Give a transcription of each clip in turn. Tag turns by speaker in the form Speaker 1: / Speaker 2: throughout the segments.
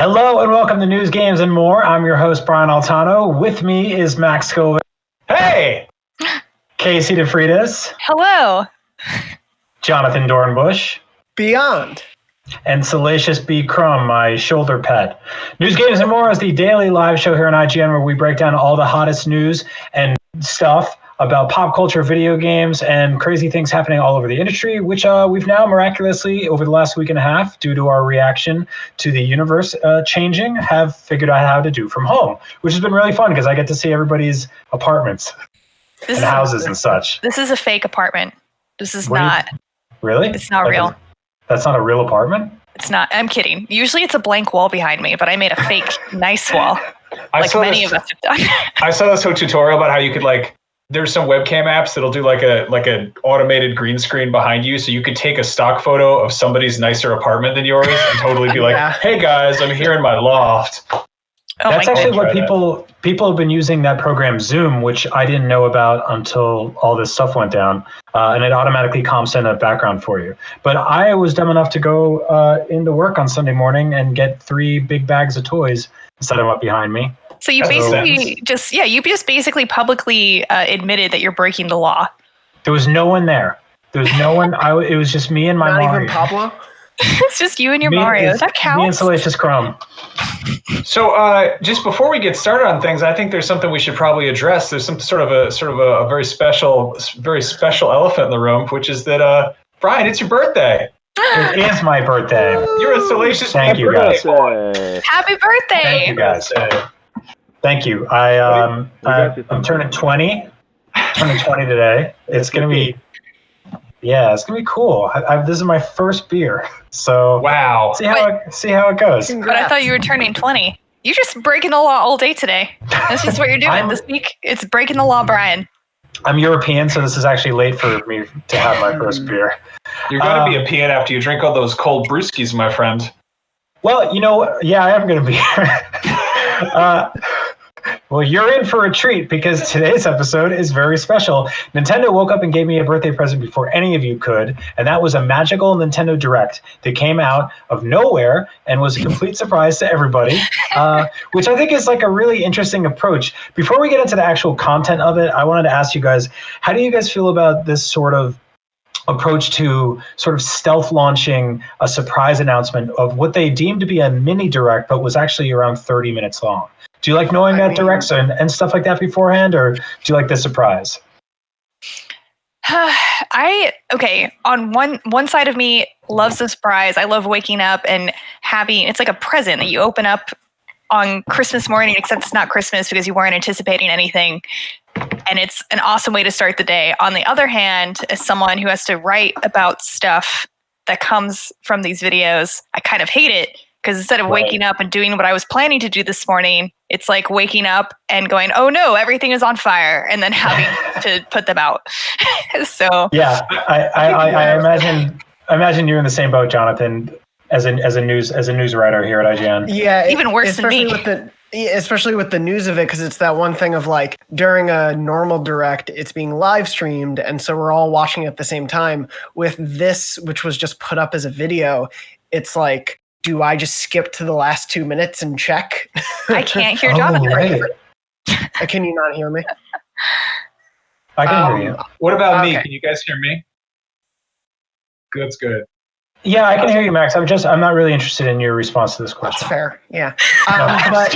Speaker 1: Hello and welcome to News, Games, and More. I'm your host, Brian Altano. With me is Max Scoville.
Speaker 2: Hey!
Speaker 1: Casey DeFreitas.
Speaker 3: Hello.
Speaker 1: Jonathan Dornbush.
Speaker 4: Beyond.
Speaker 1: And Salacious B. Crumb, my shoulder pet. News, Games, and More is the daily live show here on IGN where we break down all the hottest news and stuff about pop culture, video games, and crazy things happening all over the industry, which we've now miraculously, over the last week and a half, due to our reaction to the universe changing, have figured out how to do from home, which has been really fun because I get to see everybody's apartments and houses and such.
Speaker 3: This is a fake apartment. This is not.
Speaker 1: Really?
Speaker 3: It's not real.
Speaker 1: That's not a real apartment?
Speaker 3: It's not. I'm kidding. Usually it's a blank wall behind me, but I made a fake nice wall. Like many of us have done.
Speaker 2: I saw this whole tutorial about how you could there's some webcam apps that'll do like an automated green screen behind you, so you could take a stock photo of somebody's nicer apartment than yours and totally be like, "Hey guys, I'm here in my loft."
Speaker 3: Oh,
Speaker 1: that's actually what people have been using that program Zoom, which I didn't know about until all this stuff went down, and it automatically comps in a background for you. But I was dumb enough to go into work on Sunday morning and get 3 big bags of toys and set them up behind me.
Speaker 3: So you basically you just basically publicly admitted that you're breaking the law.
Speaker 1: There was no one there. There was no one. It was just me and my Mario.
Speaker 4: Not even Pablo?
Speaker 3: It's just you and your Mario. That counts?
Speaker 1: Me and Salacious Crumb.
Speaker 2: So just before we get started on things, I think there's something we should probably address. There's some sort of a very special elephant in the room, which is that Brian, it's your birthday.
Speaker 1: It is my birthday.
Speaker 2: You're a Salacious.
Speaker 1: Thank you, guys.
Speaker 3: Happy birthday!
Speaker 1: Thank you, guys. Thank you. I'm turning 20. Turning 20 today. It's gonna be cool. This is my first beer, so
Speaker 2: wow.
Speaker 1: See how it goes.
Speaker 3: Congrats. But I thought you were turning 20. You're just breaking the law all day today. That's just what you're doing this week. It's breaking the law, Brian.
Speaker 1: I'm European, so this is actually late for me to have my first beer.
Speaker 2: You're gonna be a peon after you drink all those cold brewskis, my friend.
Speaker 1: Well, I am gonna be here. Well, you're in for a treat because today's episode is very special. Nintendo woke up and gave me a birthday present before any of you could, and that was a magical Nintendo Direct that came out of nowhere and was a complete surprise to everybody, which I think is like a really interesting approach. Before we get into the actual content of it, I wanted to ask you guys, how do you guys feel about this sort of approach to sort of stealth launching a surprise announcement of what they deemed to be a mini Direct, but was actually around 30 minutes long? Do you like knowing that directs and stuff like that beforehand, or do you like the surprise?
Speaker 3: On one side of me loves the surprise. I love waking up and having, it's like a present that you open up on Christmas morning, except it's not Christmas because you weren't anticipating anything. And it's an awesome way to start the day. On the other hand, as someone who has to write about stuff that comes from these videos, I kind of hate it. Because instead of waking up and doing what I was planning to do this morning, it's like waking up and going, "Oh no, everything is on fire," and then having to put them out. So
Speaker 1: yeah, I imagine you're in the same boat, Jonathan, as a news writer here at IGN.
Speaker 4: Yeah,
Speaker 3: even worse than me.
Speaker 4: Especially with the news of it, because it's that one thing of like during a normal Direct, it's being live streamed, and so we're all watching at the same time. With this, which was just put up as a video, it's like, do I just skip to the last 2 minutes and check?
Speaker 3: I can't hear Jonathan.
Speaker 1: Right.
Speaker 4: Can you not hear me?
Speaker 1: I can hear you.
Speaker 2: What about me? Can you guys hear me? That's good.
Speaker 1: Yeah, I can hear you, Max. I'm not really interested in your response to this question.
Speaker 4: That's fair. Yeah. Max,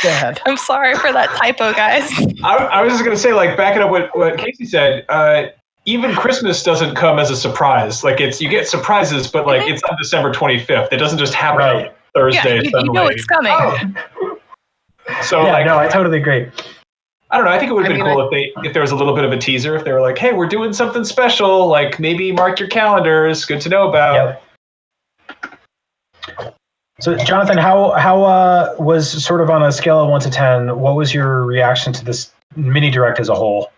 Speaker 4: go ahead.
Speaker 3: I'm sorry for that typo, guys.
Speaker 2: I was just gonna say, backing up what Casey said. Even Christmas doesn't come as a surprise. You get surprises, but it's on December 25th. It doesn't just happen on Thursday.
Speaker 3: Yeah, you know it's coming.
Speaker 2: Oh. So
Speaker 1: I totally agree.
Speaker 2: I don't know. I think it would have been cool if there was a little bit of a teaser. If they were like, "Hey, we're doing something special. Maybe mark your calendars. Good to know about."
Speaker 1: Yep. So, Jonathan, how was sort of on a scale of 1 to 10? What was your reaction to this mini Direct as a whole?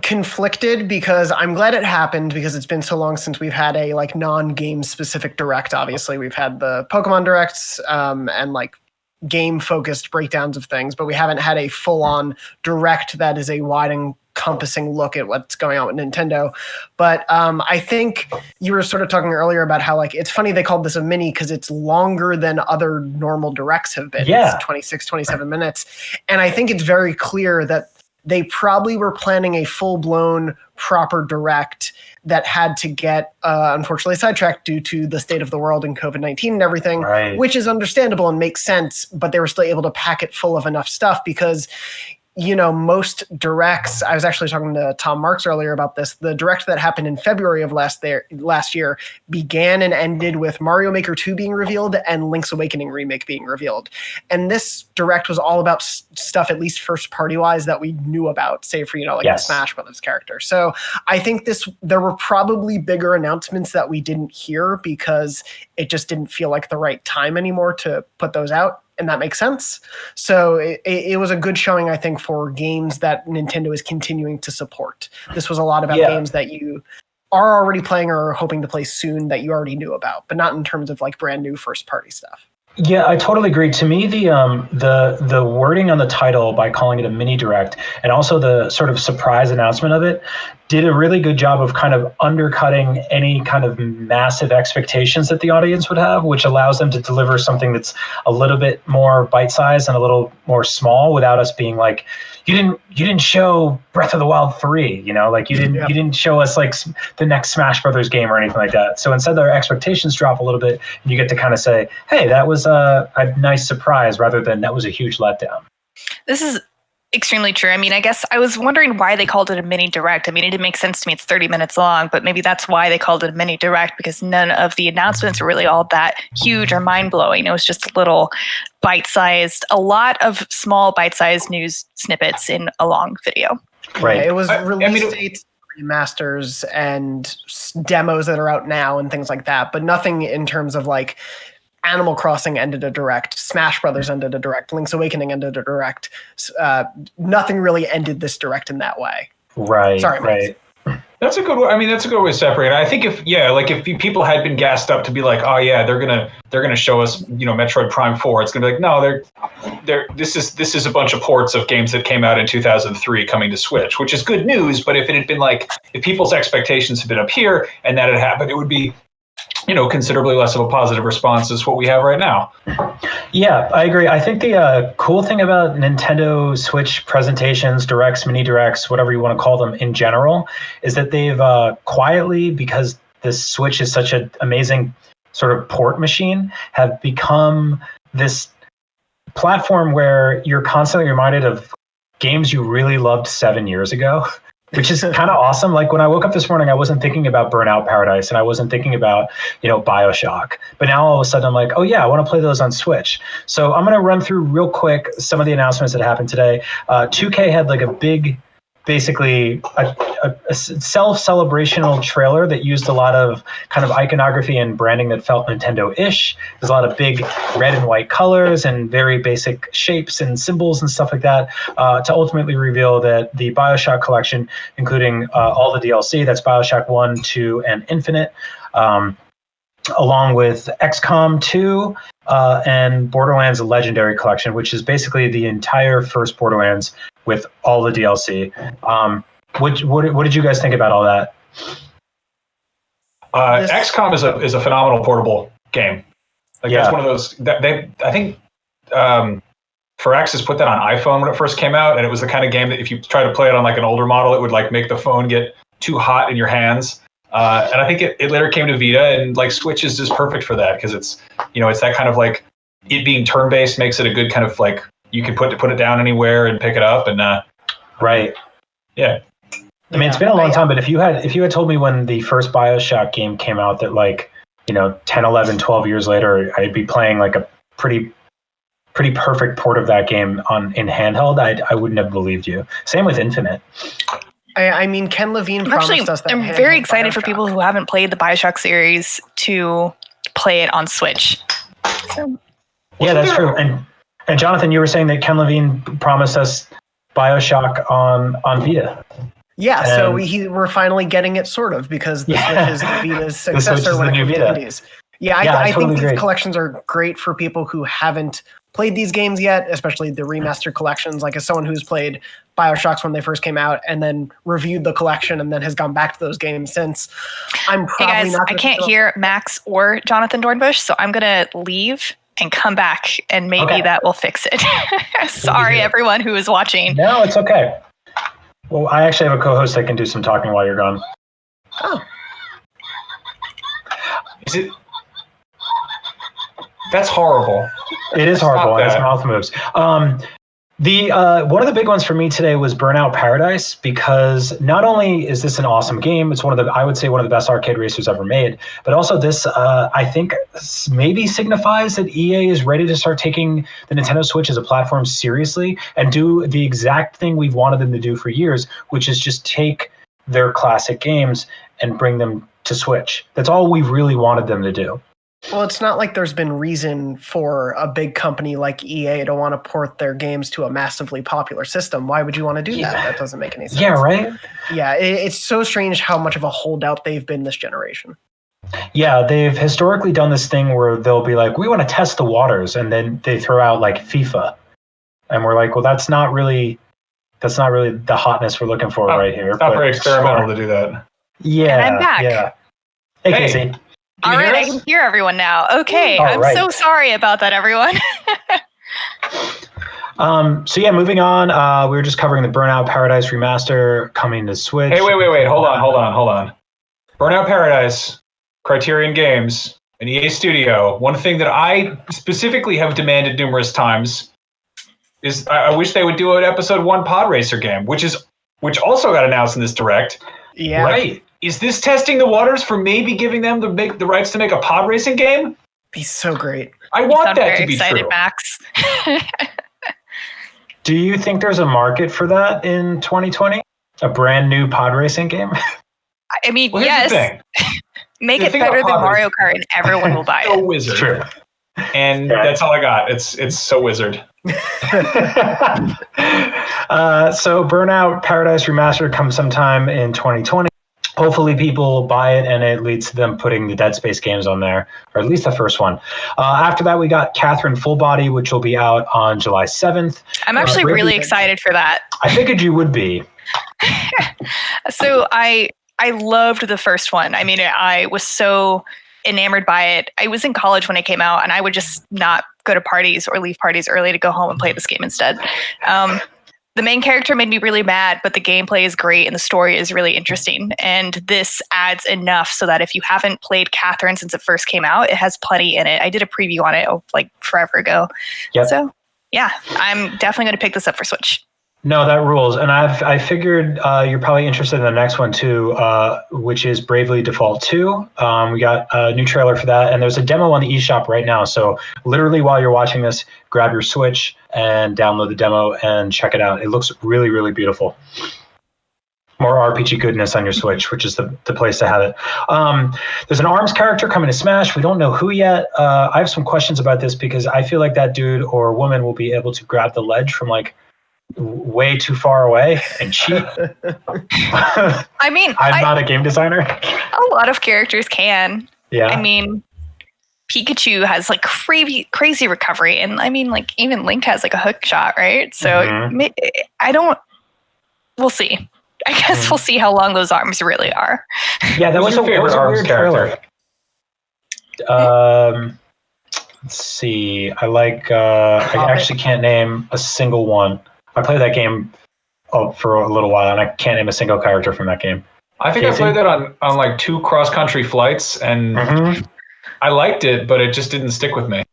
Speaker 4: Conflicted, because I'm glad it happened because it's been so long since we've had a non-game specific Direct. Obviously, we've had the Pokemon Directs and game focused breakdowns of things, but we haven't had a full on Direct that is a wide and encompassing look at what's going on with Nintendo. But I think you were sort of talking earlier about how like it's funny they called this a mini because it's longer than other normal directs have been.
Speaker 1: Yeah.
Speaker 4: It's 26, 27 minutes. And I think it's very clear that they probably were planning a full-blown proper direct that had to get unfortunately sidetracked due to the state of the world and COVID-19 and everything,
Speaker 1: Right.
Speaker 4: which is understandable and makes sense, but they were still able to pack it full of enough stuff because, you know, most directs, I was actually talking to Tom Marks earlier about this, the direct that happened in February of last year began and ended with Mario Maker 2 being revealed and Link's Awakening remake being revealed. And this direct was all about stuff, at least first party wise, that we knew about, save for, you know, like the Smash Brothers character. So I think there were probably bigger announcements that we didn't hear because it just didn't feel like the right time anymore to put those out. And that makes sense. So it was a good showing, I think, for games that Nintendo is continuing to support. This was a lot about games that you are already playing or are hoping to play soon that you already knew about, but not in terms of like brand new first party stuff.
Speaker 1: Yeah, I totally agree. To me, the wording on the title by calling it a mini direct and also the sort of surprise announcement of it did a really good job of kind of undercutting any kind of massive expectations that the audience would have, which allows them to deliver something that's a little bit more bite-sized and a little more small without us being like, you didn't show Breath of the Wild 3, you know, like you didn't show us like the next Smash Brothers game or anything like that. So instead their expectations drop a little bit and you get to kind of say, hey, that was a nice surprise rather than that was a huge letdown.
Speaker 3: This is extremely true. I mean, I guess I was wondering why they called it a mini direct. I mean, it didn't make sense to me. It's 30 minutes long, but maybe that's why they called it a mini direct, because none of the announcements were really all that huge or mind blowing. It was just a little bite-sized, a lot of small bite-sized news snippets in a long video.
Speaker 1: Right.
Speaker 4: Yeah, it was release dates, remasters, and demos that are out now and things like that, but nothing in terms of like Animal Crossing ended a direct, Smash Brothers ended a direct, Link's Awakening ended a direct. Nothing really ended this direct in that way.
Speaker 1: Right.
Speaker 4: Sorry,
Speaker 1: right.
Speaker 2: That's a good way. I mean, that's a good way to separate it. I think if people had been gassed up to be like, oh yeah, they're gonna show us, you know, Metroid Prime 4, it's gonna be like, no, this is a bunch of ports of games that came out in 2003 coming to Switch, which is good news. But if it had been like, if people's expectations had been up here and that had happened, it would be, you know, considerably less of a positive response as what we have right now.
Speaker 1: Yeah, I agree. I think the cool thing about Nintendo Switch presentations, directs, mini directs, whatever you want to call them in general, is that they've quietly, because the Switch is such an amazing sort of port machine, have become this platform where you're constantly reminded of games you really loved 7 years ago. Which is kind of awesome. Like when I woke up this morning, I wasn't thinking about Burnout Paradise and I wasn't thinking about, you know, BioShock. But now all of a sudden I'm like, oh yeah, I want to play those on Switch. So I'm going to run through real quick some of the announcements that happened today. 2K had like a big, basically a self-celebrational trailer that used a lot of kind of iconography and branding that felt Nintendo-ish. There's a lot of big red and white colors and very basic shapes and symbols and stuff like that to ultimately reveal that the BioShock collection, including all the DLC, that's BioShock 1, 2, and Infinite, along with XCOM 2 and Borderlands Legendary Collection, which is basically the entire first Borderlands with all the DLC. What did you guys think about all that?
Speaker 2: XCOM is a phenomenal portable game. Like that's one of those that I think Firaxis put that on iPhone when it first came out, and it was the kind of game that if you try to play it on like an older model, it would like make the phone get too hot in your hands. And I think it later came to Vita, and like Switch is just perfect for that because it's, you know, it's that kind of like, it being turn-based makes it a good kind of like, you can put it down anywhere and pick it up and
Speaker 1: right.
Speaker 2: Yeah.
Speaker 1: I mean, it's been a long time, but if you had told me when the first BioShock game came out that like, you know, 10, 11, 12 years later, I'd be playing like a pretty perfect port of that game in handheld, I wouldn't have believed you. Same with Infinite.
Speaker 4: I mean, Ken Levine promised us that.
Speaker 3: I'm very excited for people who haven't played the BioShock series to play it on Switch. So.
Speaker 1: Yeah, that's true. And Jonathan, you were saying that Ken Levine promised us BioShock on Vita.
Speaker 4: Yeah, so we're finally getting it, sort of, because the Switch is Vita's successor when it comes to indies. Yeah, I totally think these collections are great for people who haven't played these games yet, especially the remastered collections. Like as someone who's played BioShocks when they first came out and then reviewed the collection and then has gone back to those games since, I'm probably
Speaker 3: hey guys,
Speaker 4: not.
Speaker 3: I can't hear Max or Jonathan Dornbush, so I'm gonna leave and come back, and maybe that will fix it. Sorry, everyone who is watching.
Speaker 1: No, it's okay. Well, I actually have a co-host that can do some talking while you're gone.
Speaker 4: Oh.
Speaker 2: Is it? That's horrible.
Speaker 1: It is horrible, and his mouth moves. The one of the big ones for me today was Burnout Paradise, because not only is this an awesome game, it's I would say one of the best arcade racers ever made, but also this I think maybe signifies that EA is ready to start taking the Nintendo Switch as a platform seriously and do the exact thing we've wanted them to do for years, which is just take their classic games and bring them to Switch. That's all we've really wanted them to do.
Speaker 4: Well, it's not like there's been reason for a big company like EA to want to port their games to a massively popular system. Why would you want to do that? That doesn't make any sense.
Speaker 1: Yeah, right?
Speaker 4: Yeah, it's so strange how much of a holdout they've been this generation.
Speaker 1: Yeah, they've historically done this thing where they'll be like, we want to test the waters, and then they throw out like FIFA. And we're like, well, that's not really the hotness we're looking for right here.
Speaker 2: It's not very experimental to do that.
Speaker 1: Yeah.
Speaker 3: And I'm back.
Speaker 1: Yeah. Hey, Casey.
Speaker 3: All right, I can hear everyone now. Okay, I'm so sorry about that, everyone.
Speaker 1: So yeah, moving on. We were just covering the Burnout Paradise remaster coming to Switch.
Speaker 2: Hey, wait. Hold on. Burnout Paradise, Criterion Games, an EA studio. One thing that I specifically have demanded numerous times is I wish they would do an episode 1 pod racer game, which also got announced in this direct.
Speaker 4: Yeah.
Speaker 2: Right. Is this testing the waters for maybe giving them the rights to make a pod racing game?
Speaker 4: Be so great.
Speaker 2: I want that to be
Speaker 3: excited,
Speaker 2: true.
Speaker 3: Max.
Speaker 1: Do you think there's a market for that in 2020? A brand new pod racing game?
Speaker 3: I mean,
Speaker 2: Well,
Speaker 3: yes. Make it better than Mario Kart, and everyone will buy
Speaker 2: So
Speaker 3: it.
Speaker 2: wizard.
Speaker 1: True.
Speaker 2: And that's all I got. It's so wizard.
Speaker 1: So Burnout Paradise Remastered comes sometime in 2020. Hopefully people buy it and it leads to them putting the Dead Space games on there, or at least the first one. After that, we got Catherine Full Body, which will be out on July 7th.
Speaker 3: I'm actually really excited for that.
Speaker 1: I figured you would be.
Speaker 3: So I loved the first one. I mean, I was so enamored by it. I was in college when it came out, and I would just not go to parties or leave parties early to go home and play this game instead. The main character made me really mad, but the gameplay is great and the story is really interesting. And this adds enough so that if you haven't played Catherine since it first came out, it has plenty in it. I did a preview on it like forever ago.
Speaker 1: Yep.
Speaker 3: So yeah, I'm definitely going to pick this up for Switch.
Speaker 1: No, that rules. And I figured you're probably interested in the next one too, which is Bravely Default 2. We got a new trailer for that, and there's a demo on the eShop right now. So literally while you're watching this, grab your Switch and download the demo and check it out. It looks really, really beautiful. More RPG goodness on your Switch, which is the place to have it. There's an ARMS character coming to Smash. We don't know who yet. I have some questions about this because I feel like that dude or woman will be able to grab the ledge from like way too far away and cheat.
Speaker 3: I mean,
Speaker 1: I'm not a game designer.
Speaker 3: A lot of characters can.
Speaker 1: Yeah.
Speaker 3: I mean, Pikachu has like crazy recovery, and I mean, like even Link has like a hook shot, right? So we'll see. I guess we'll see how long those arms really are.
Speaker 1: Yeah, that was
Speaker 2: your favorite ARMS character.
Speaker 1: Let's see. I like. I actually can't name a single one. I played that game for a little while, and I can't name a single character from that game.
Speaker 2: I think Casey? I played that on like 2 cross-country flights, and I liked it, but it just didn't stick with me.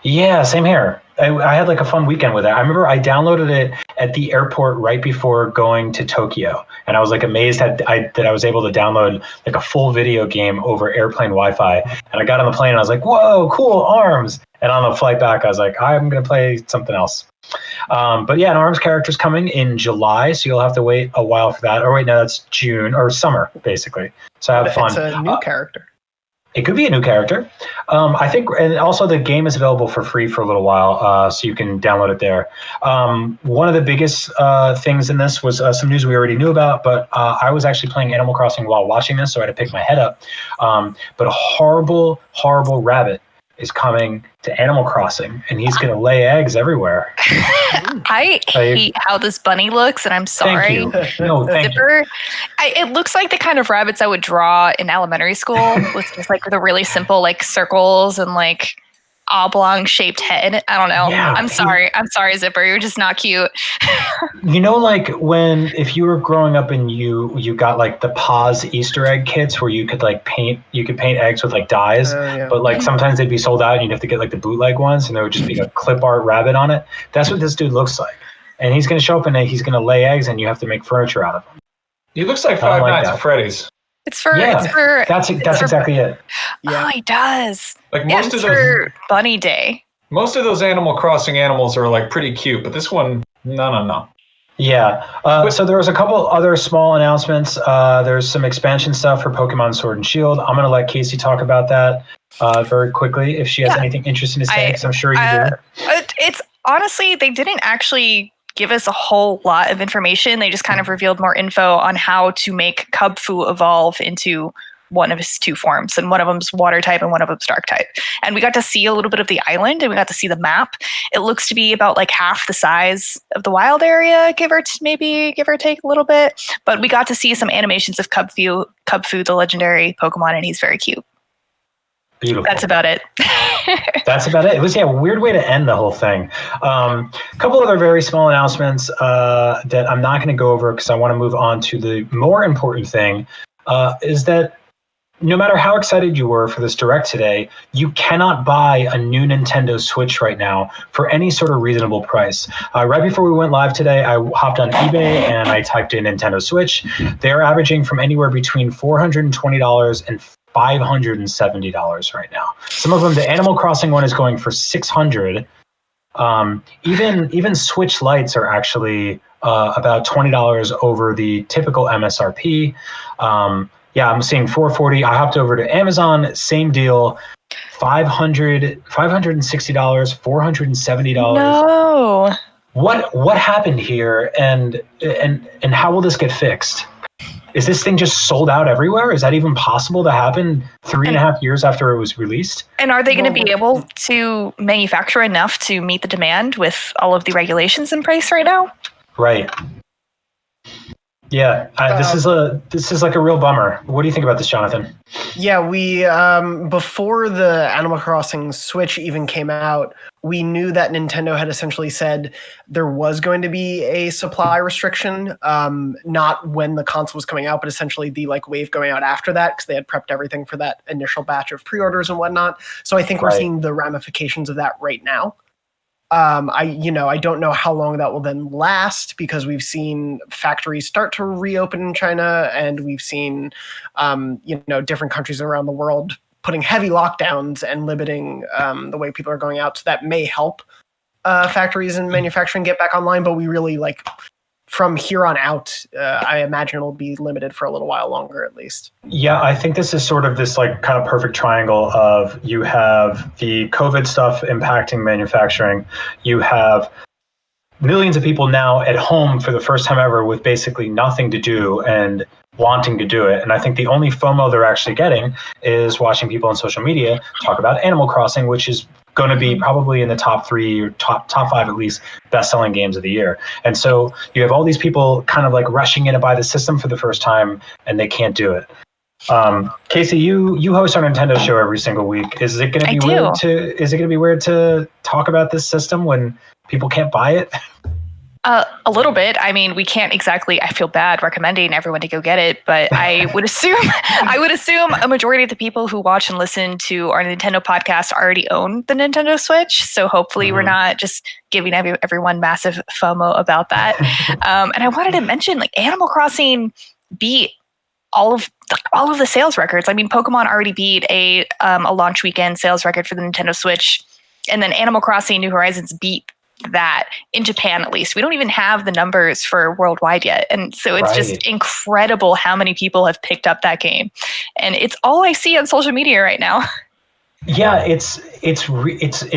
Speaker 1: Yeah, same here. I had like a fun weekend with it. I remember I downloaded it at the airport right before going to Tokyo, and I was like amazed that I was able to download like a full video game over airplane Wi-Fi. And I got on the plane and I was like, "Whoa, cool ARMS!" And on the flight back, I was like, "I'm gonna play something else." But yeah, an ARMS character's coming in July, so you'll have to wait a while for that. Or wait, no, that's June or summer basically. So have fun.
Speaker 4: It's a new character.
Speaker 1: It could be a new character. I think, and also the game is available for free for a little while, so you can download it there. One of the biggest things in this was some news we already knew about, but I was actually playing Animal Crossing while watching this, so I had to pick my head up. But a horrible, horrible rabbit is coming to Animal Crossing, and he's going to lay eggs everywhere.
Speaker 3: I hate how this bunny looks, and I'm sorry.
Speaker 1: Thank you. No, thank you.
Speaker 3: It looks like the kind of rabbits I would draw in elementary school with just like the really simple like circles and like oblong shaped head. I don't know.
Speaker 1: Yeah,
Speaker 3: I'm sorry, Zipper. You're just not cute.
Speaker 1: You know, like if you were growing up and you got like the Paws Easter egg kits where you could paint eggs with like dyes, but like sometimes they'd be sold out and you'd have to get like the bootleg ones and there would just be a clip art rabbit on it. That's what this dude looks like. And he's going to show up and he's going to lay eggs and you have to make furniture out of him.
Speaker 2: He looks like Five Nights at Freddy's.
Speaker 3: It's for
Speaker 1: that's exactly it.
Speaker 3: Yeah, he does.
Speaker 2: Like most of those
Speaker 3: for Bunny Day.
Speaker 2: Most of those Animal Crossing animals are like pretty cute, but this one, no.
Speaker 1: Yeah. So there was a couple other small announcements. There's some expansion stuff for Pokemon Sword and Shield. I'm going to let Casey talk about that very quickly if she has anything interesting to say, because I'm sure you do.
Speaker 3: It's honestly, they didn't actually give us a whole lot of information. They just kind of revealed more info on how to make Cubfu evolve into one of his two forms, and one of them's water type and one of them's dark type. And we got to see a little bit of the island, and we got to see the map. It looks to be about like half the size of the wild area, give or take a little bit. But we got to see some animations of Cubfu, the legendary Pokemon, and he's very cute.
Speaker 1: Beautiful.
Speaker 3: That's about it.
Speaker 1: That's about it. It was a weird way to end the whole thing. A couple other very small announcements that I'm not going to go over because I want to move on to the more important thing, is that no matter how excited you were for this Direct today, you cannot buy a new Nintendo Switch right now for any sort of reasonable price. Right before we went live today, I hopped on eBay and I typed in Nintendo Switch. They're averaging from anywhere between $420 and $570 right now. Some of them, the Animal Crossing one is going for $600. Even Switch Lites are actually about $20 over the typical MSRP. Yeah, I'm seeing $440. I hopped over to Amazon, same deal, $560, $470.
Speaker 3: No.
Speaker 1: What happened here, and how will this get fixed? Is this thing just sold out everywhere? Is that even possible to happen 3.5 years after it was released?
Speaker 3: And are they going to be able to manufacture enough to meet the demand with all of the regulations in place right now?
Speaker 1: Right. Yeah, this is like a real bummer. What do you think about this, Jonathan?
Speaker 4: Yeah, we before the Animal Crossing Switch even came out, we knew that Nintendo had essentially said there was going to be a supply restriction, not when the console was coming out, but essentially the wave going out after that, because they had prepped everything for that initial batch of pre-orders and whatnot. So I think we're seeing the ramifications of that right now. I don't know how long that will then last, because we've seen factories start to reopen in China, and we've seen, different countries around the world putting heavy lockdowns and limiting the way people are going out. So that may help factories and manufacturing get back online, but we really from here on out, I imagine it'll be limited for a little while longer, at least.
Speaker 1: Yeah, I think this is sort of this kind of perfect triangle of, you have the COVID stuff impacting manufacturing. You have millions of people now at home for the first time ever with basically nothing to do and wanting to do it. And I think the only FOMO they're actually getting is watching people on social media talk about Animal Crossing, which is going to be probably in the top 3 or top 5 at least best-selling games of the year. And so you have all these people kind of rushing in to buy the system for the first time, and they can't do it. Casey, you host our Nintendo show every single week. Is it going to be weird to talk about this system when people can't buy it?
Speaker 3: A little bit. I mean, we can't exactly, I feel bad recommending everyone to go get it, but I would assume a majority of the people who watch and listen to our Nintendo podcast already own the Nintendo Switch. So hopefully we're not just giving everyone massive FOMO about that. And I wanted to mention, Animal Crossing beat all of the sales records. I mean, Pokemon already beat a launch weekend sales record for the Nintendo Switch, and then Animal Crossing New Horizons beat that in Japan, at least. We don't even have the numbers for worldwide yet, and so it's just incredible how many people have picked up that game, and it's all I see on social media right now.
Speaker 1: Yeah, it's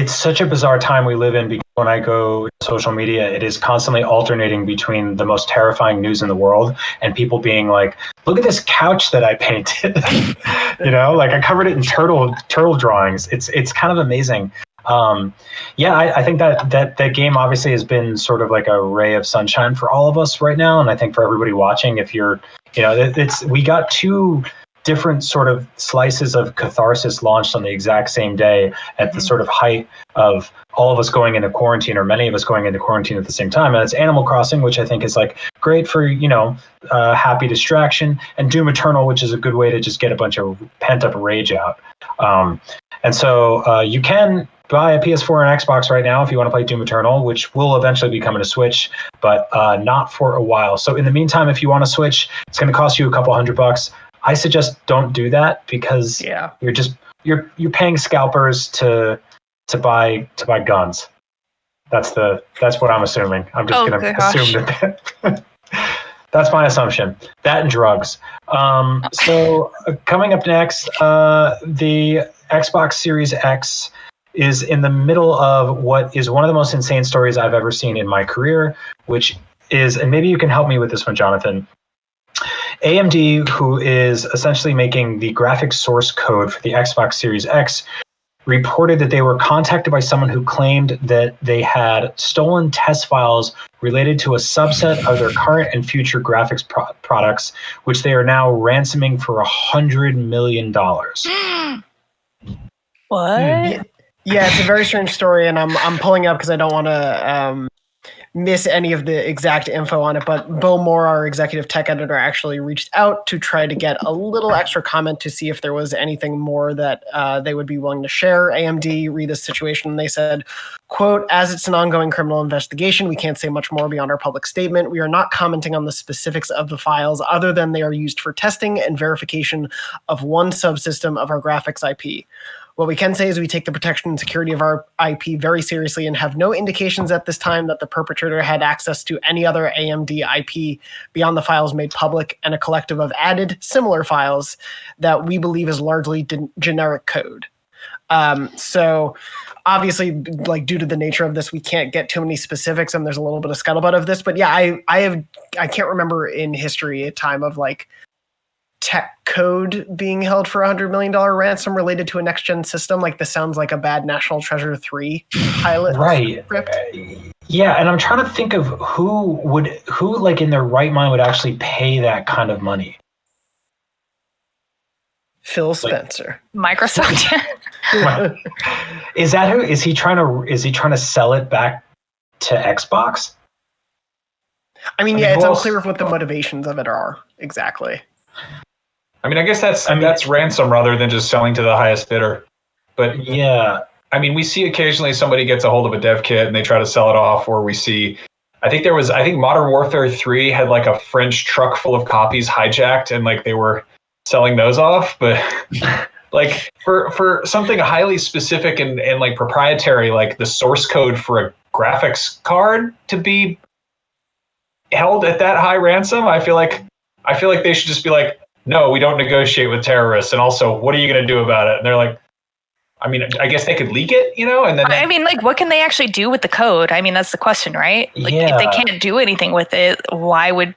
Speaker 1: such a bizarre time we live in, because when I go to social media, it is constantly alternating between the most terrifying news in the world and people being like, "Look at this couch that I painted." Like I covered it in turtle drawings. It's kind of amazing. Yeah, I think that game obviously has been sort of like a ray of sunshine for all of us right now, and I think for everybody watching, if you're, we got two different sort of slices of catharsis launched on the exact same day at the sort of height of all of us going into quarantine, or many of us going into quarantine at the same time. And it's Animal Crossing, which I think is like great for, happy distraction, and Doom Eternal, which is a good way to just get a bunch of pent up rage out. And so you can buy a PS4 and Xbox right now if you want to play Doom Eternal, which will eventually be coming to Switch, but not for a while. So in the meantime, if you want to Switch, it's going to cost you a couple $100. I suggest don't do that, because you're paying scalpers to buy guns. That's what I'm assuming. I'm just going to assume that that's my assumption. That and drugs. So coming up next, the Xbox Series X is in the middle of what is one of the most insane stories I've ever seen in my career, which is, and maybe you can help me with this one, Jonathan. AMD, who is essentially making the graphics source code for the Xbox Series X, reported that they were contacted by someone who claimed that they had stolen test files related to a subset of their current and future graphics products, which they are now ransoming for $100 million.
Speaker 3: What?
Speaker 4: Yeah, it's a very strange story, and I'm pulling up because I don't want to miss any of the exact info on it, but Bo Moore, our executive tech editor, actually reached out to try to get a little extra comment to see if there was anything more that they would be willing to share. AMD read this situation, and they said, quote, "As it's an ongoing criminal investigation, we can't say much more beyond our public statement. We are not commenting on the specifics of the files other than they are used for testing and verification of one subsystem of our graphics IP. What we can say is we take the protection and security of our IP very seriously and have no indications at this time that the perpetrator had access to any other AMD IP beyond the files made public and a collective of added similar files that we believe is largely generic code." So obviously, like, due to the nature of this, we can't get too many specifics, and there's a little bit of scuttlebutt of this. But yeah, I can't remember in history a time of like tech code being held for $100 million ransom related to a next gen system. Like, this sounds like a bad National Treasure 3 pilot.
Speaker 1: Right.
Speaker 4: Script.
Speaker 1: Yeah, and I'm trying to think of who like in their right mind would actually pay that kind of money.
Speaker 4: Phil Spencer.
Speaker 3: Microsoft.
Speaker 1: Is that who? Is he trying to sell it back to Xbox?
Speaker 4: I mean, it's unclear what the motivations of it are exactly.
Speaker 2: I mean, I guess that's ransom rather than just selling to the highest bidder. But
Speaker 1: yeah,
Speaker 2: I mean, we see occasionally somebody gets a hold of a dev kit and they try to sell it off, or we see, I think Modern Warfare 3 had like a French truck full of copies hijacked, and like they were selling those off. But like for something highly specific and like proprietary, like the source code for a graphics card to be held at that high ransom, I feel like they should just be like, no, we don't negotiate with terrorists. And also, what are you going to do about it? And they're like, I mean, I guess they could leak it, and then.
Speaker 3: I mean, like, what can they actually do with the code? I mean, that's the question, right? Like, if they can't do anything with it, why would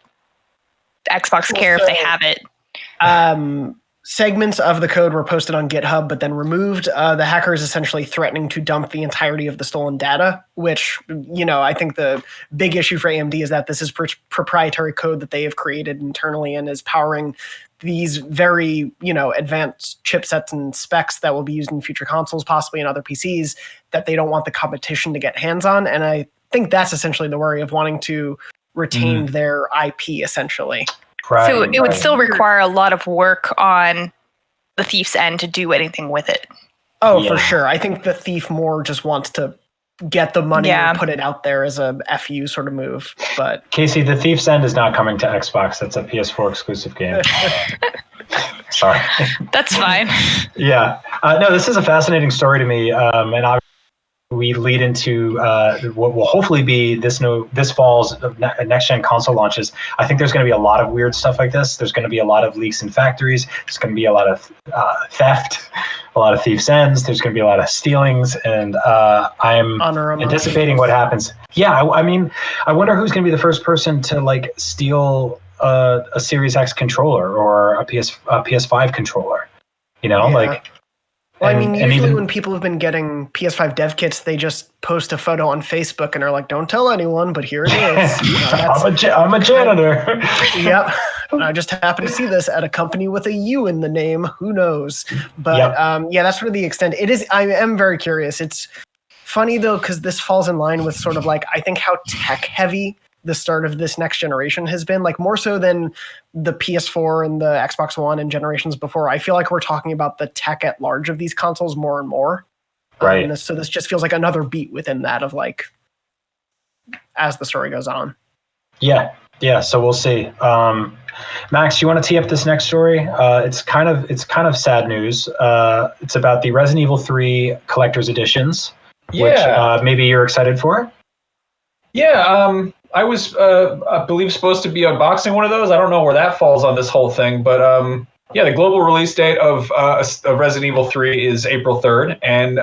Speaker 3: Xbox care if they have it?
Speaker 4: Segments of the code were posted on GitHub, but then removed. The hacker is essentially threatening to dump the entirety of the stolen data, which, I think the big issue for AMD is that this is proprietary code that they have created internally and is powering these very, advanced chipsets and specs that will be used in future consoles, possibly in other PCs, that they don't want the competition to get hands on. And I think that's essentially the worry of wanting to retain their IP, essentially.
Speaker 1: Right,
Speaker 3: so it would still require a lot of work on the thief's end to do anything with it.
Speaker 4: Oh, yeah. For sure. I think the thief more just wants to get the money and put it out there as a FU sort of move. But
Speaker 1: Casey, the thief's end is not coming to Xbox. That's a PS4 exclusive game. Sorry.
Speaker 3: That's fine.
Speaker 1: Yeah. No, this is a fascinating story to me. And we lead into what will hopefully be this fall's next gen console launches, I think there's going to be a lot of weird stuff like this. There's going to be a lot of leaks in factories. There's going to be a lot of theft, a lot of thieves' ends. There's going to be a lot of stealings, and I'm anticipating what happens. Yeah, I mean, I wonder who's going to be the first person to like steal a Series X controller or a PS5 controller. You know, like.
Speaker 4: Well, I mean, usually when people have been getting PS5 dev kits, they just post a photo on Facebook and are like, "Don't tell anyone, but here it is."
Speaker 1: I'm a janitor.
Speaker 4: Yep. I just happened to see this at a company with a U in the name. Who knows? But yeah, that's really the extent. It is. I am very curious. It's funny though, because this falls in line with sort of like, I think, how tech heavy the start of this next generation has been, like more so than the PS4 and the Xbox One and generations before. I feel like we're talking about the tech at large of these consoles more and more.
Speaker 1: Right.
Speaker 4: So this just feels like another beat within that of like, as the story goes on.
Speaker 1: Yeah. So we'll see. Max, you want to tee up this next story? It's kind of sad news. It's about the Resident Evil 3 collector's editions, which maybe you're excited for.
Speaker 2: Yeah. I was, I believe, supposed to be unboxing one of those. I don't know where that falls on this whole thing, but yeah, the global release date of Resident Evil 3 is April 3rd, and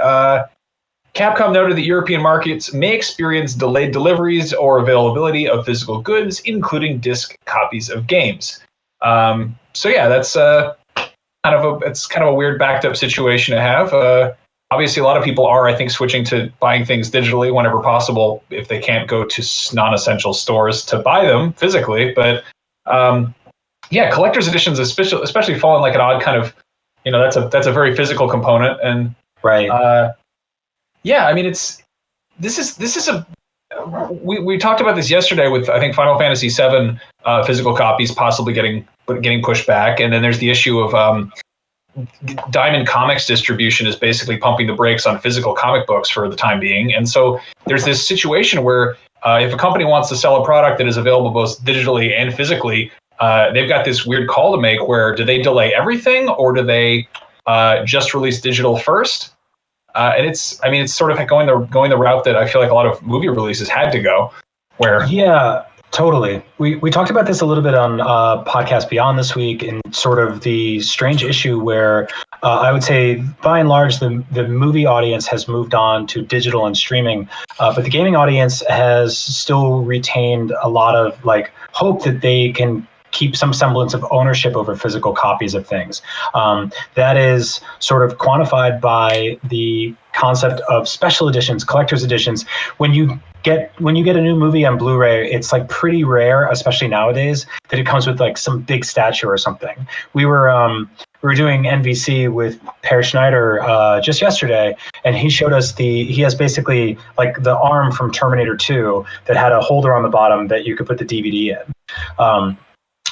Speaker 2: Capcom noted that European markets may experience delayed deliveries or availability of physical goods, including disc copies of games. So yeah, that's kind of a weird backed up situation to have. Obviously, a lot of people are, I think, switching to buying things digitally whenever possible if they can't go to non-essential stores to buy them physically. But yeah, collector's editions, especially fall in like an odd kind of, you know, that's a very physical component. And
Speaker 1: right.
Speaker 2: Yeah, I mean, this is a we talked about this yesterday with, I think, Final Fantasy VII physical copies possibly getting pushed back, and then there's the issue of Diamond Comics distribution is basically pumping the brakes on physical comic books for the time being. And so there's this situation where if a company wants to sell a product that is available both digitally and physically, they've got this weird call to make where do they delay everything or do they just release digital first? And it's sort of going the route that I feel like a lot of movie releases had to go, where
Speaker 1: totally. We talked about this a little bit on Podcast Beyond this week, and sort of the strange issue where I would say, by and large, the movie audience has moved on to digital and streaming, but the gaming audience has still retained a lot of like hope that they can keep some semblance of ownership over physical copies of things. That is sort of quantified by the concept of special editions, collector's editions. When you get a new movie on Blu-ray, it's like pretty rare, especially nowadays, that it comes with like some big statue or something. We were doing NVC with Per Schneider just yesterday, and he showed us he has basically like the arm from Terminator 2 that had a holder on the bottom that you could put the DVD in.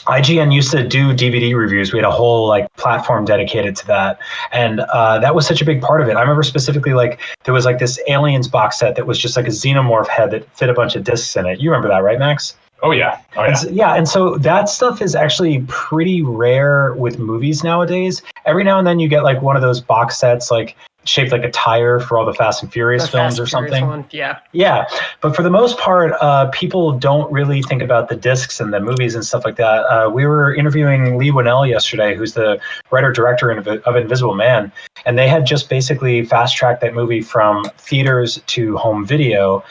Speaker 1: IGN used to do DVD reviews. We had a whole like platform dedicated to that, and that was such a big part of it. I remember specifically like there was like this Aliens box set that was just like a xenomorph head that fit a bunch of discs in it. You remember that, right, Max?
Speaker 2: Oh yeah.
Speaker 1: And so that stuff is actually pretty rare with movies nowadays. Every now and then you get like one of those box sets like shaped like a tire for all the Fast and Furious films or something.
Speaker 4: One. Yeah.
Speaker 1: But for the most part, people don't really think about the discs and the movies and stuff like that. We were interviewing Lee Winnell yesterday, who's the writer-director of Invisible Man, and they had just basically fast-tracked that movie from theaters to home video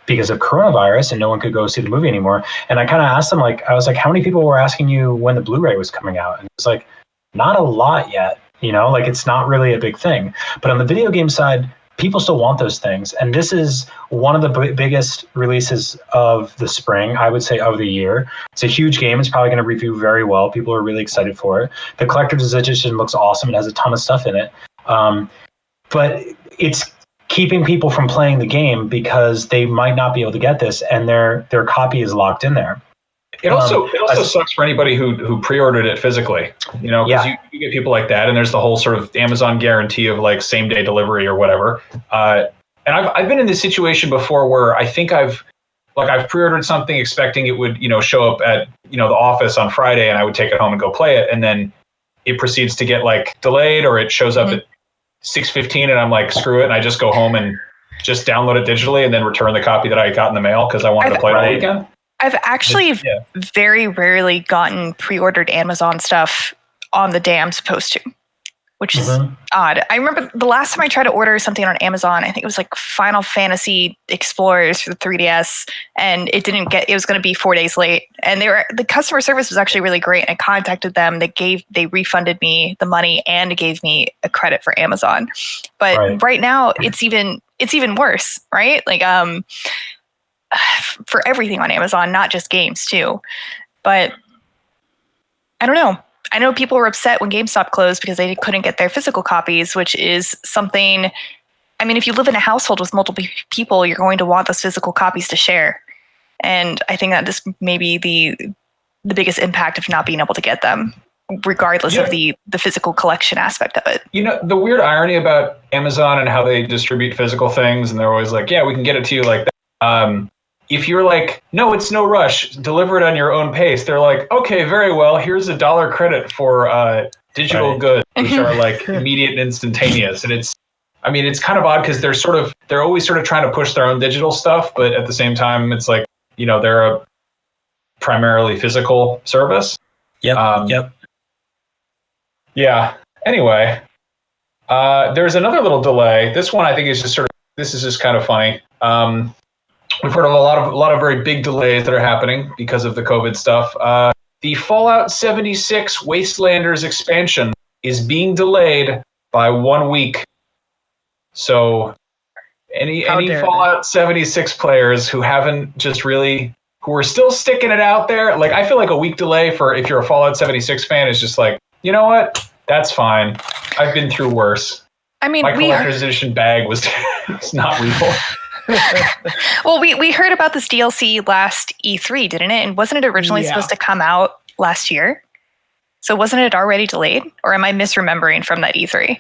Speaker 1: because of coronavirus, and no one could go see the movie anymore. And I kind of asked them, like, I was like, how many people were asking you when the Blu-ray was coming out? And it's like, not a lot yet. You know, like it's not really a big thing. But on the video game side, people still want those things. And this is one of the biggest releases of the spring, I would say, of the year. It's a huge game. It's probably going to review very well. People are really excited for it. The collector's edition looks awesome. It has a ton of stuff in it. But it's keeping people from playing the game because they might not be able to get this, and their copy is locked in there.
Speaker 2: It also sucks for anybody who pre-ordered it physically, you know, because you get people like that, and there's the whole sort of Amazon guarantee of like same day delivery or whatever. And I've been in this situation before where I think I've pre-ordered something expecting it would, you know, show up at, you know, the office on Friday, and I would take it home and go play it, and then it proceeds to get like delayed, or it shows up at 6:15, and I'm like, screw it, and I just go home and just download it digitally and then return the copy that I got in the mail because I wanted to play it all weekend.
Speaker 3: I've actually very rarely gotten pre-ordered Amazon stuff on the day I'm supposed to, which is odd. I remember the last time I tried to order something on Amazon, I think it was like Final Fantasy Explorers for the 3DS, and it was going to be 4 days late. And the customer service was actually really great. And I contacted them. They refunded me the money and gave me a credit for Amazon. But right now it's even worse, right? Like, for everything on Amazon, not just games too. But I don't know. I know people were upset when GameStop closed because they couldn't get their physical copies, which is something. I mean, if you live in a household with multiple people, you're going to want those physical copies to share. And I think that this may be the biggest impact of not being able to get them, regardless of the physical collection aspect of it.
Speaker 2: You know, the weird irony about Amazon and how they distribute physical things, and they're always like, yeah, we can get it to you like that. If you're like, no, it's no rush, deliver it on your own pace, they're like, okay, very well, here's $1 credit for digital goods, which are like immediate and instantaneous. And it's kind of odd because they're always sort of trying to push their own digital stuff, but at the same time, it's like, you know, they're a primarily physical service.
Speaker 5: Yep.
Speaker 2: Yeah. Anyway, there's another little delay. This one I think is just kind of funny. We've heard of a lot of very big delays that are happening because of the COVID stuff. The Fallout 76 Wastelanders expansion is being delayed by 1 week. So any Fallout 76 players who are still sticking it out there, like I feel like a week delay if you're a Fallout 76 fan is just like, you know what? That's fine. I've been through worse. I mean, my collector's edition bag was not real.
Speaker 3: Well, we heard about this DLC last E3, didn't it? And wasn't it originally supposed to come out last year? So wasn't it already delayed? Or am I misremembering from that E3?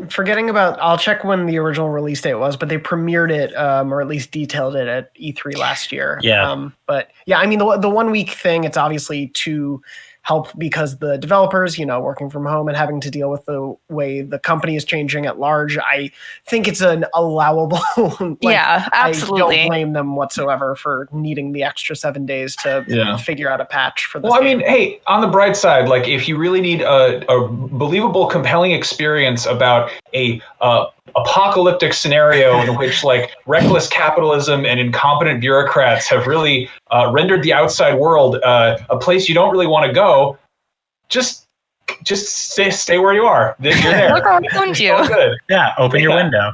Speaker 4: Forgetting about, I'll check when the original release date was, but they premiered it, or at least detailed it at E3 last year.
Speaker 5: Yeah.
Speaker 4: But yeah, I mean, the 1 week thing, it's obviously to help because the developers, you know, working from home and having to deal with the way the company is changing at large. I think it's an allowable.
Speaker 3: Yeah, absolutely.
Speaker 4: I don't blame them whatsoever for needing the extra 7 days to figure out a patch for this.
Speaker 2: Well, I mean, hey, on the bright side, like if you really need a believable, compelling experience about a apocalyptic scenario in which like reckless capitalism and incompetent bureaucrats have really rendered the outside world a place you don't really want to go, just stay where you are. You're there.
Speaker 3: Look around you.
Speaker 2: Good.
Speaker 5: Yeah, open your window.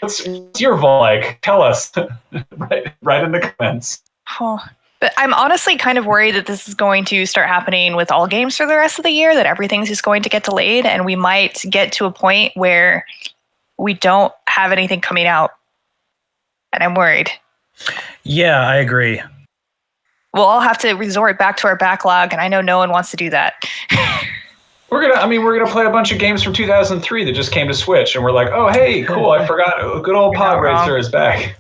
Speaker 2: What's your vault like? Tell us right in the comments.
Speaker 3: Oh. But I'm honestly kind of worried that this is going to start happening with all games for the rest of the year, that everything's just going to get delayed, and we might get to a point where we don't have anything coming out. And I'm worried.
Speaker 5: Yeah, I agree.
Speaker 3: We'll all have to resort back to our backlog, and I know no one wants to do that.
Speaker 2: We're gonna play a bunch of games from 2003 that just came to Switch, and we're like, oh hey, cool! I forgot. Good old Pod Racer is back.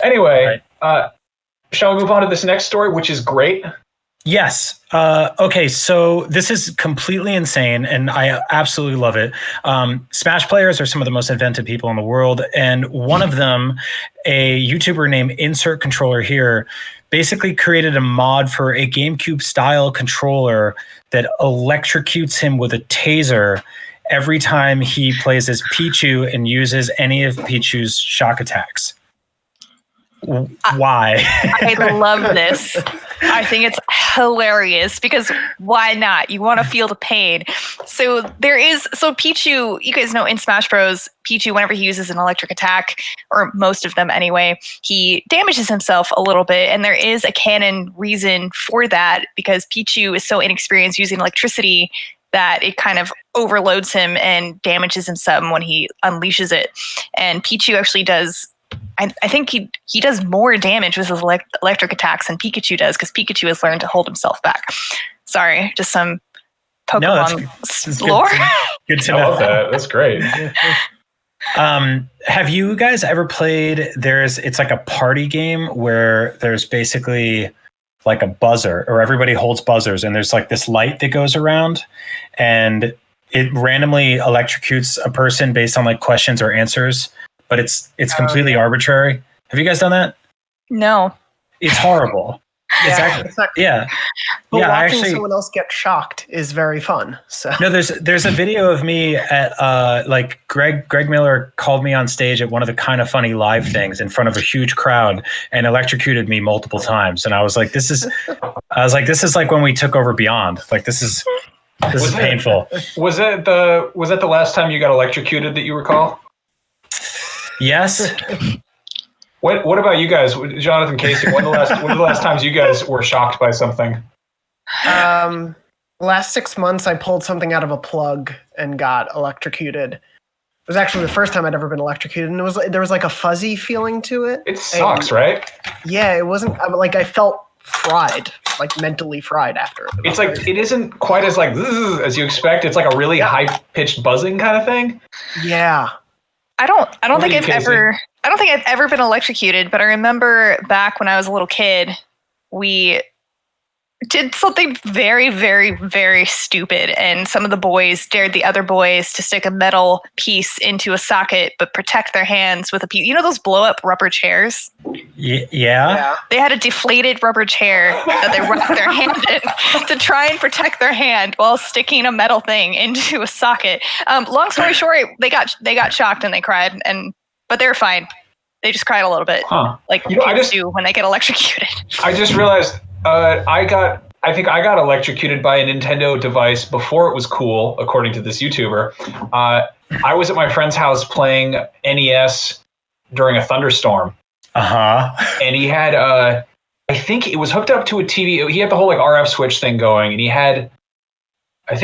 Speaker 2: Anyway, shall we move on to this next story, which is great?
Speaker 5: Yes. Okay, so this is completely insane, and I absolutely love it. Smash players are some of the most inventive people in the world, and one of them, a YouTuber named Insert Controller Here, basically created a mod for a GameCube-style controller that electrocutes him with a taser every time he plays as Pichu and uses any of Pichu's shock attacks. Why?
Speaker 3: I love this. I think it's hilarious because why not? You want to feel the pain. So Pichu, you guys know in Smash Bros, Pichu, whenever he uses an electric attack, or most of them anyway, he damages himself a little bit. And there is a canon reason for that because Pichu is so inexperienced using electricity that it kind of overloads him and damages him some when he unleashes it. And Pichu actually does, I think he does more damage with his electric attacks than Pikachu does because Pikachu has learned to hold himself back. Sorry, just some Pokemon lore.
Speaker 5: Good to know.
Speaker 2: I love that. That's great.
Speaker 5: Have you guys ever played? It's like a party game where there's basically like a buzzer, or everybody holds buzzers, and there's like this light that goes around, and it randomly electrocutes a person based on like questions or answers, but it's completely arbitrary. Have you guys done that?
Speaker 3: No.
Speaker 5: It's horrible. Yeah.
Speaker 4: But
Speaker 5: Yeah,
Speaker 4: watching someone else get shocked is very fun. So
Speaker 5: no, there's a video of me at like Greg Miller called me on stage at one of the Kind of Funny live things in front of a huge crowd and electrocuted me multiple times, and I was like, this is like when we took over Beyond. Like this is painful.
Speaker 2: Was that the last time you got electrocuted that you recall?
Speaker 5: Yes.
Speaker 2: What about you guys, Jonathan, Casey? When the last times you guys were shocked by something?
Speaker 4: Last 6 months, I pulled something out of a plug and got electrocuted. It was actually the first time I'd ever been electrocuted, and there was like a fuzzy feeling to it.
Speaker 2: It sucks, right?
Speaker 4: Yeah, it wasn't like I felt fried, like mentally fried after it.
Speaker 2: It's like it isn't quite as like as you expect. It's like a really high pitched buzzing kind of thing.
Speaker 4: Yeah.
Speaker 3: I don't think I've ever been electrocuted, but I remember back when I was a little kid, we did something very, very, very stupid, and some of the boys dared the other boys to stick a metal piece into a socket but protect their hands with a piece. You know those blow-up rubber chairs?
Speaker 5: Yeah.
Speaker 3: They had a deflated rubber chair that they wrapped their hand in to try and protect their hand while sticking a metal thing into a socket. Long story short, they got shocked and they cried, but they were fine. They just cried a little bit, like kids do when they get electrocuted.
Speaker 2: I just realized I think I got electrocuted by a Nintendo device before it was cool, according to this YouTuber. I was at my friend's house playing NES during a thunderstorm. And he had I think it was hooked up to a TV. He had the whole like RF switch thing going, and he had like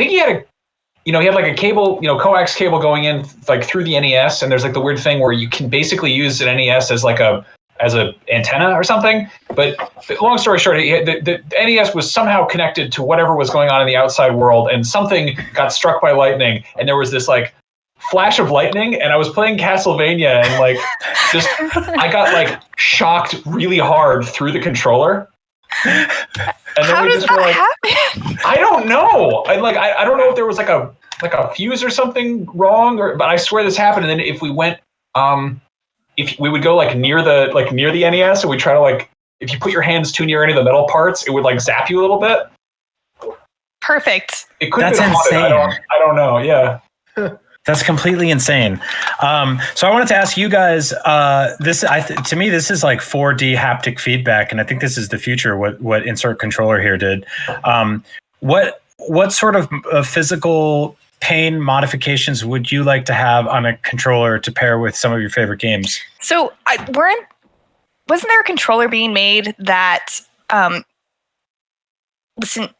Speaker 2: a cable, coax cable going in like through the NES, and there's like the weird thing where you can basically use an NES as like a antenna or something. But long story short, the NES was somehow connected to whatever was going on in the outside world, and something got struck by lightning, and there was this like flash of lightning, and I was playing Castlevania, and like just I got like shocked really hard through the controller. And then
Speaker 3: How does that happen?
Speaker 2: I don't know. I don't know if there was like a fuse or something wrong, but I swear this happened. And then if we went, if we would go like near the NES, and we try to like, if you put your hands too near any of the metal parts, it would like zap you a little bit.
Speaker 3: Perfect.
Speaker 2: It could
Speaker 5: That's
Speaker 2: be haunted.
Speaker 5: insane.
Speaker 2: I don't know. Yeah.
Speaker 5: That's completely insane. So I wanted to ask you guys, to me, this is like 4D haptic feedback, and I think this is the future, what Insert Controller here did. What sort of physical pain modifications would you like to have on a controller to pair with some of your favorite games?
Speaker 3: So wasn't there a controller being made that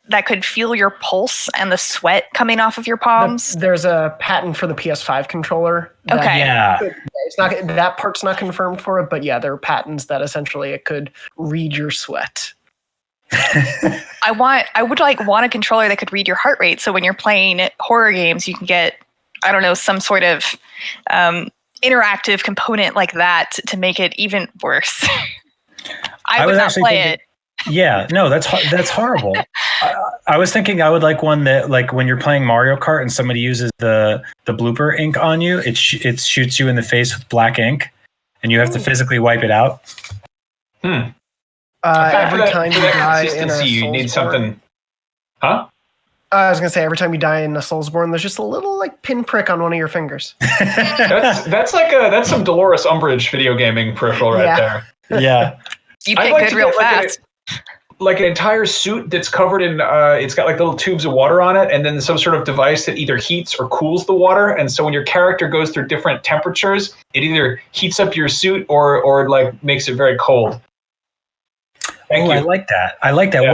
Speaker 3: that could feel your pulse and the sweat coming off of your palms?
Speaker 4: There's a patent for the PS5 controller.
Speaker 3: Okay.
Speaker 5: Yeah.
Speaker 4: It's not, that part's not confirmed for it, but yeah, there are patents that essentially it could read your sweat.
Speaker 3: I would want a controller that could read your heart rate, so when you're playing horror games, you can get, I don't know, some sort of interactive component like that to make it even worse. I would not play it.
Speaker 5: Yeah, no, that's horrible. I was thinking I would like one that, like, when you're playing Mario Kart and somebody uses the blooper ink on you, it shoots you in the face with black ink, and you have to physically wipe it out.
Speaker 4: Every time you die in a
Speaker 2: you need something. Huh?
Speaker 4: I was gonna say, every time you die in a Soulsborne, there's just a little like pinprick on one of your fingers.
Speaker 2: that's some Dolores Umbridge video gaming peripheral right there.
Speaker 5: Yeah.
Speaker 3: You get good real fast.
Speaker 2: Like an entire suit that's covered in, it's got like little tubes of water on it, and then some sort of device that either heats or cools the water. And so when your character goes through different temperatures, it either heats up your suit or like makes it very cold. Thank you.
Speaker 5: I like that. Yeah.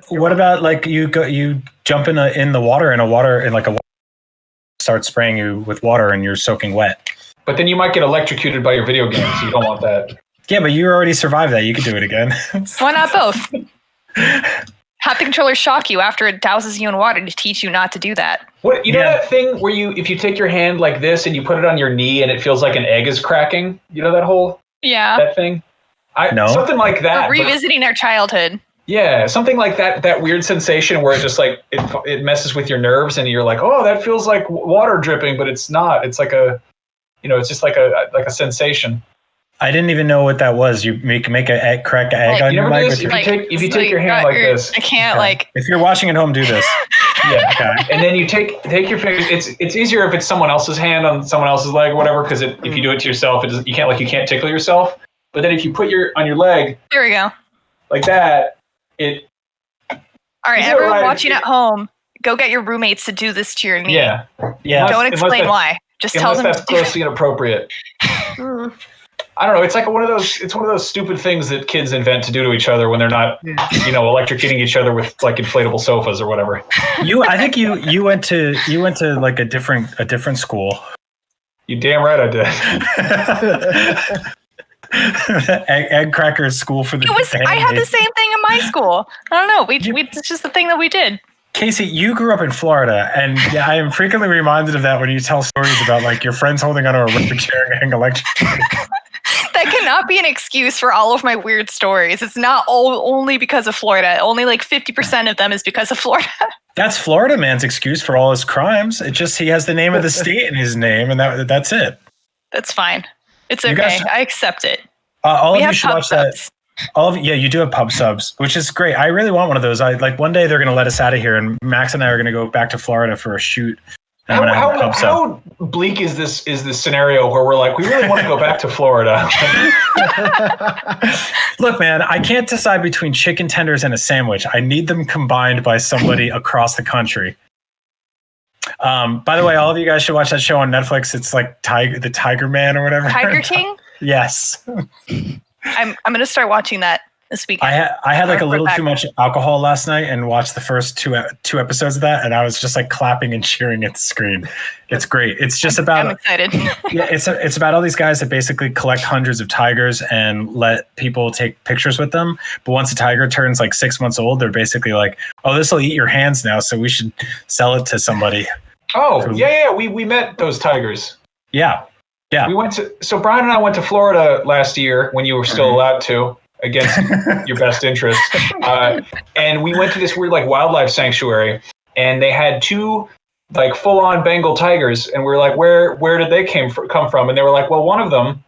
Speaker 5: What about like you jump in the water and like a water starts spraying you with water and you're soaking wet.
Speaker 2: But then you might get electrocuted by your video game, so you don't want that.
Speaker 5: Yeah, but you already survived that. You could do it again.
Speaker 3: Why not both? Have the controller shock you after it douses you in water to teach you not to do that.
Speaker 2: What know that thing where if you take your hand like this and you put it on your knee and it feels like an egg is cracking? You know that whole that thing?
Speaker 5: No.
Speaker 2: Something like that.
Speaker 3: Revisiting our childhood.
Speaker 2: Yeah, something like that weird sensation where it just like it messes with your nerves and you're like, oh, that feels like water dripping, but it's not. It's like it's just like a sensation.
Speaker 5: I didn't even know what that was. You make crack an egg on your leg.
Speaker 2: If you take your hand like this,
Speaker 3: I can't
Speaker 5: If you're watching at home, do this.
Speaker 2: Yeah. Okay. And then you take your fingers. It's easier if it's someone else's hand on someone else's leg or whatever, because if you do it to yourself, you can't tickle yourself. But then if you put on your leg,
Speaker 3: there we go,
Speaker 2: like that, it.
Speaker 3: All right, everyone watching at home, go get your roommates to do this to your knee.
Speaker 2: Yeah.
Speaker 3: Don't explain why. Just tell them.
Speaker 2: Unless that's grossly inappropriate. I don't know. It's like one of those stupid things that kids invent to do to each other when they're not, electrocuting each other with like inflatable sofas or whatever.
Speaker 5: I think you went to like a different school.
Speaker 2: You damn right I
Speaker 5: did. Egg cracker school for the.
Speaker 3: I had the same thing in my school. I don't know. It's just the thing that we did.
Speaker 5: Casey, you grew up in Florida, and I am frequently reminded of that when you tell stories about like your friends holding onto a rocking chair and getting electrocuted.
Speaker 3: That cannot be an excuse for all of my weird stories. It's not only because of Florida. Only like 50% of them is because of Florida. That's
Speaker 5: Florida man's excuse for all his crimes. It just he has the name of the state in his name, and that's it.
Speaker 3: That's fine. It's okay. I accept it.
Speaker 5: All of you should watch that. You do have pub subs, which is great. I really want one of those. One day they're going to let us out of here, and Max and I are going to go back to Florida for a shoot.
Speaker 2: How bleak is this scenario where we're like, we really want to go back to Florida?
Speaker 5: Look, man, I can't decide between chicken tenders and a sandwich. I need them combined by somebody across the country. By the way, all of you guys should watch that show on Netflix. It's like the Tiger Man or whatever.
Speaker 3: Tiger King?
Speaker 5: Yes.
Speaker 3: I'm going to start watching that this weekend.
Speaker 5: I had like a little too much alcohol last night and watched the first two episodes of that, and I was just like clapping and cheering at the screen. It's great. It's just about.
Speaker 3: I'm excited.
Speaker 5: Yeah, it's about all these guys that basically collect hundreds of tigers and let people take pictures with them. But once a tiger turns like 6 months old, they're basically like, "Oh, this will eat your hands now, so we should sell it to somebody."
Speaker 2: Oh, yeah. We met those tigers.
Speaker 5: Yeah.
Speaker 2: So Brian and I went to Florida last year when you were still allowed to, against your best interest. And we went to this weird like wildlife sanctuary, and they had two like full-on Bengal tigers, and we were like, where did they come from? And they were like, well, one of them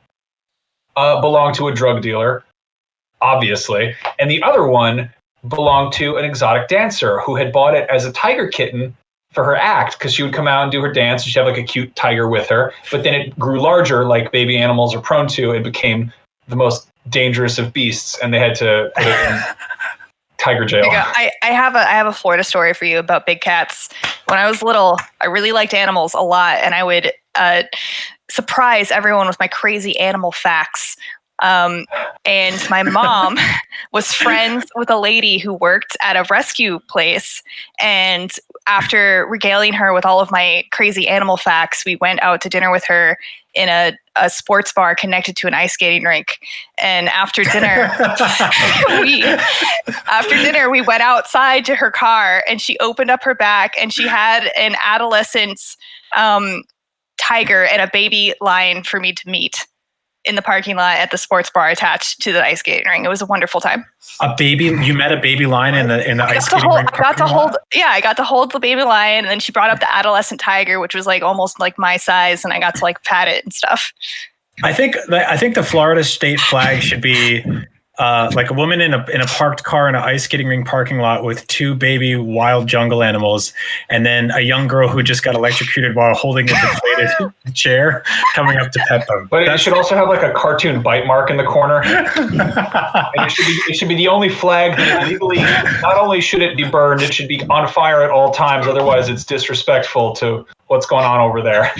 Speaker 2: belonged to a drug dealer, obviously, and the other one belonged to an exotic dancer who had bought it as a tiger kitten for her act, because she would come out and do her dance, and she'd have like a cute tiger with her. But then it grew larger, like baby animals are prone to. It became the most dangerous of beasts, and they had to put it in tiger jail.
Speaker 3: I have a Florida story for you about big cats. When I was little, I really liked animals a lot, and I would surprise everyone with my crazy animal facts. And my mom was friends with a lady who worked at a rescue place, and after regaling her with all of my crazy animal facts, we went out to dinner with her in a sports bar connected to an ice skating rink. And after dinner, we went outside to her car, and she opened up her back, and she had an adolescent tiger and a baby lion for me to meet in the parking lot at the sports bar attached to the ice skating ring. It was a wonderful time.
Speaker 5: You met a baby lion in the ice skating rink?
Speaker 3: I got to hold the baby lion, and then she brought up the adolescent tiger, which was like almost like my size, and I got to like pat it and stuff.
Speaker 5: I think the Florida state flag should be like a woman in a parked car in an ice skating rink parking lot with two baby wild jungle animals, and then a young girl who just got electrocuted while holding a deflated chair coming up to pet them.
Speaker 2: But it should also have like a cartoon bite mark in the corner. And it should be the only flag that legally, not only should it be burned, it should be on fire at all times. Otherwise, it's disrespectful to what's going on over there.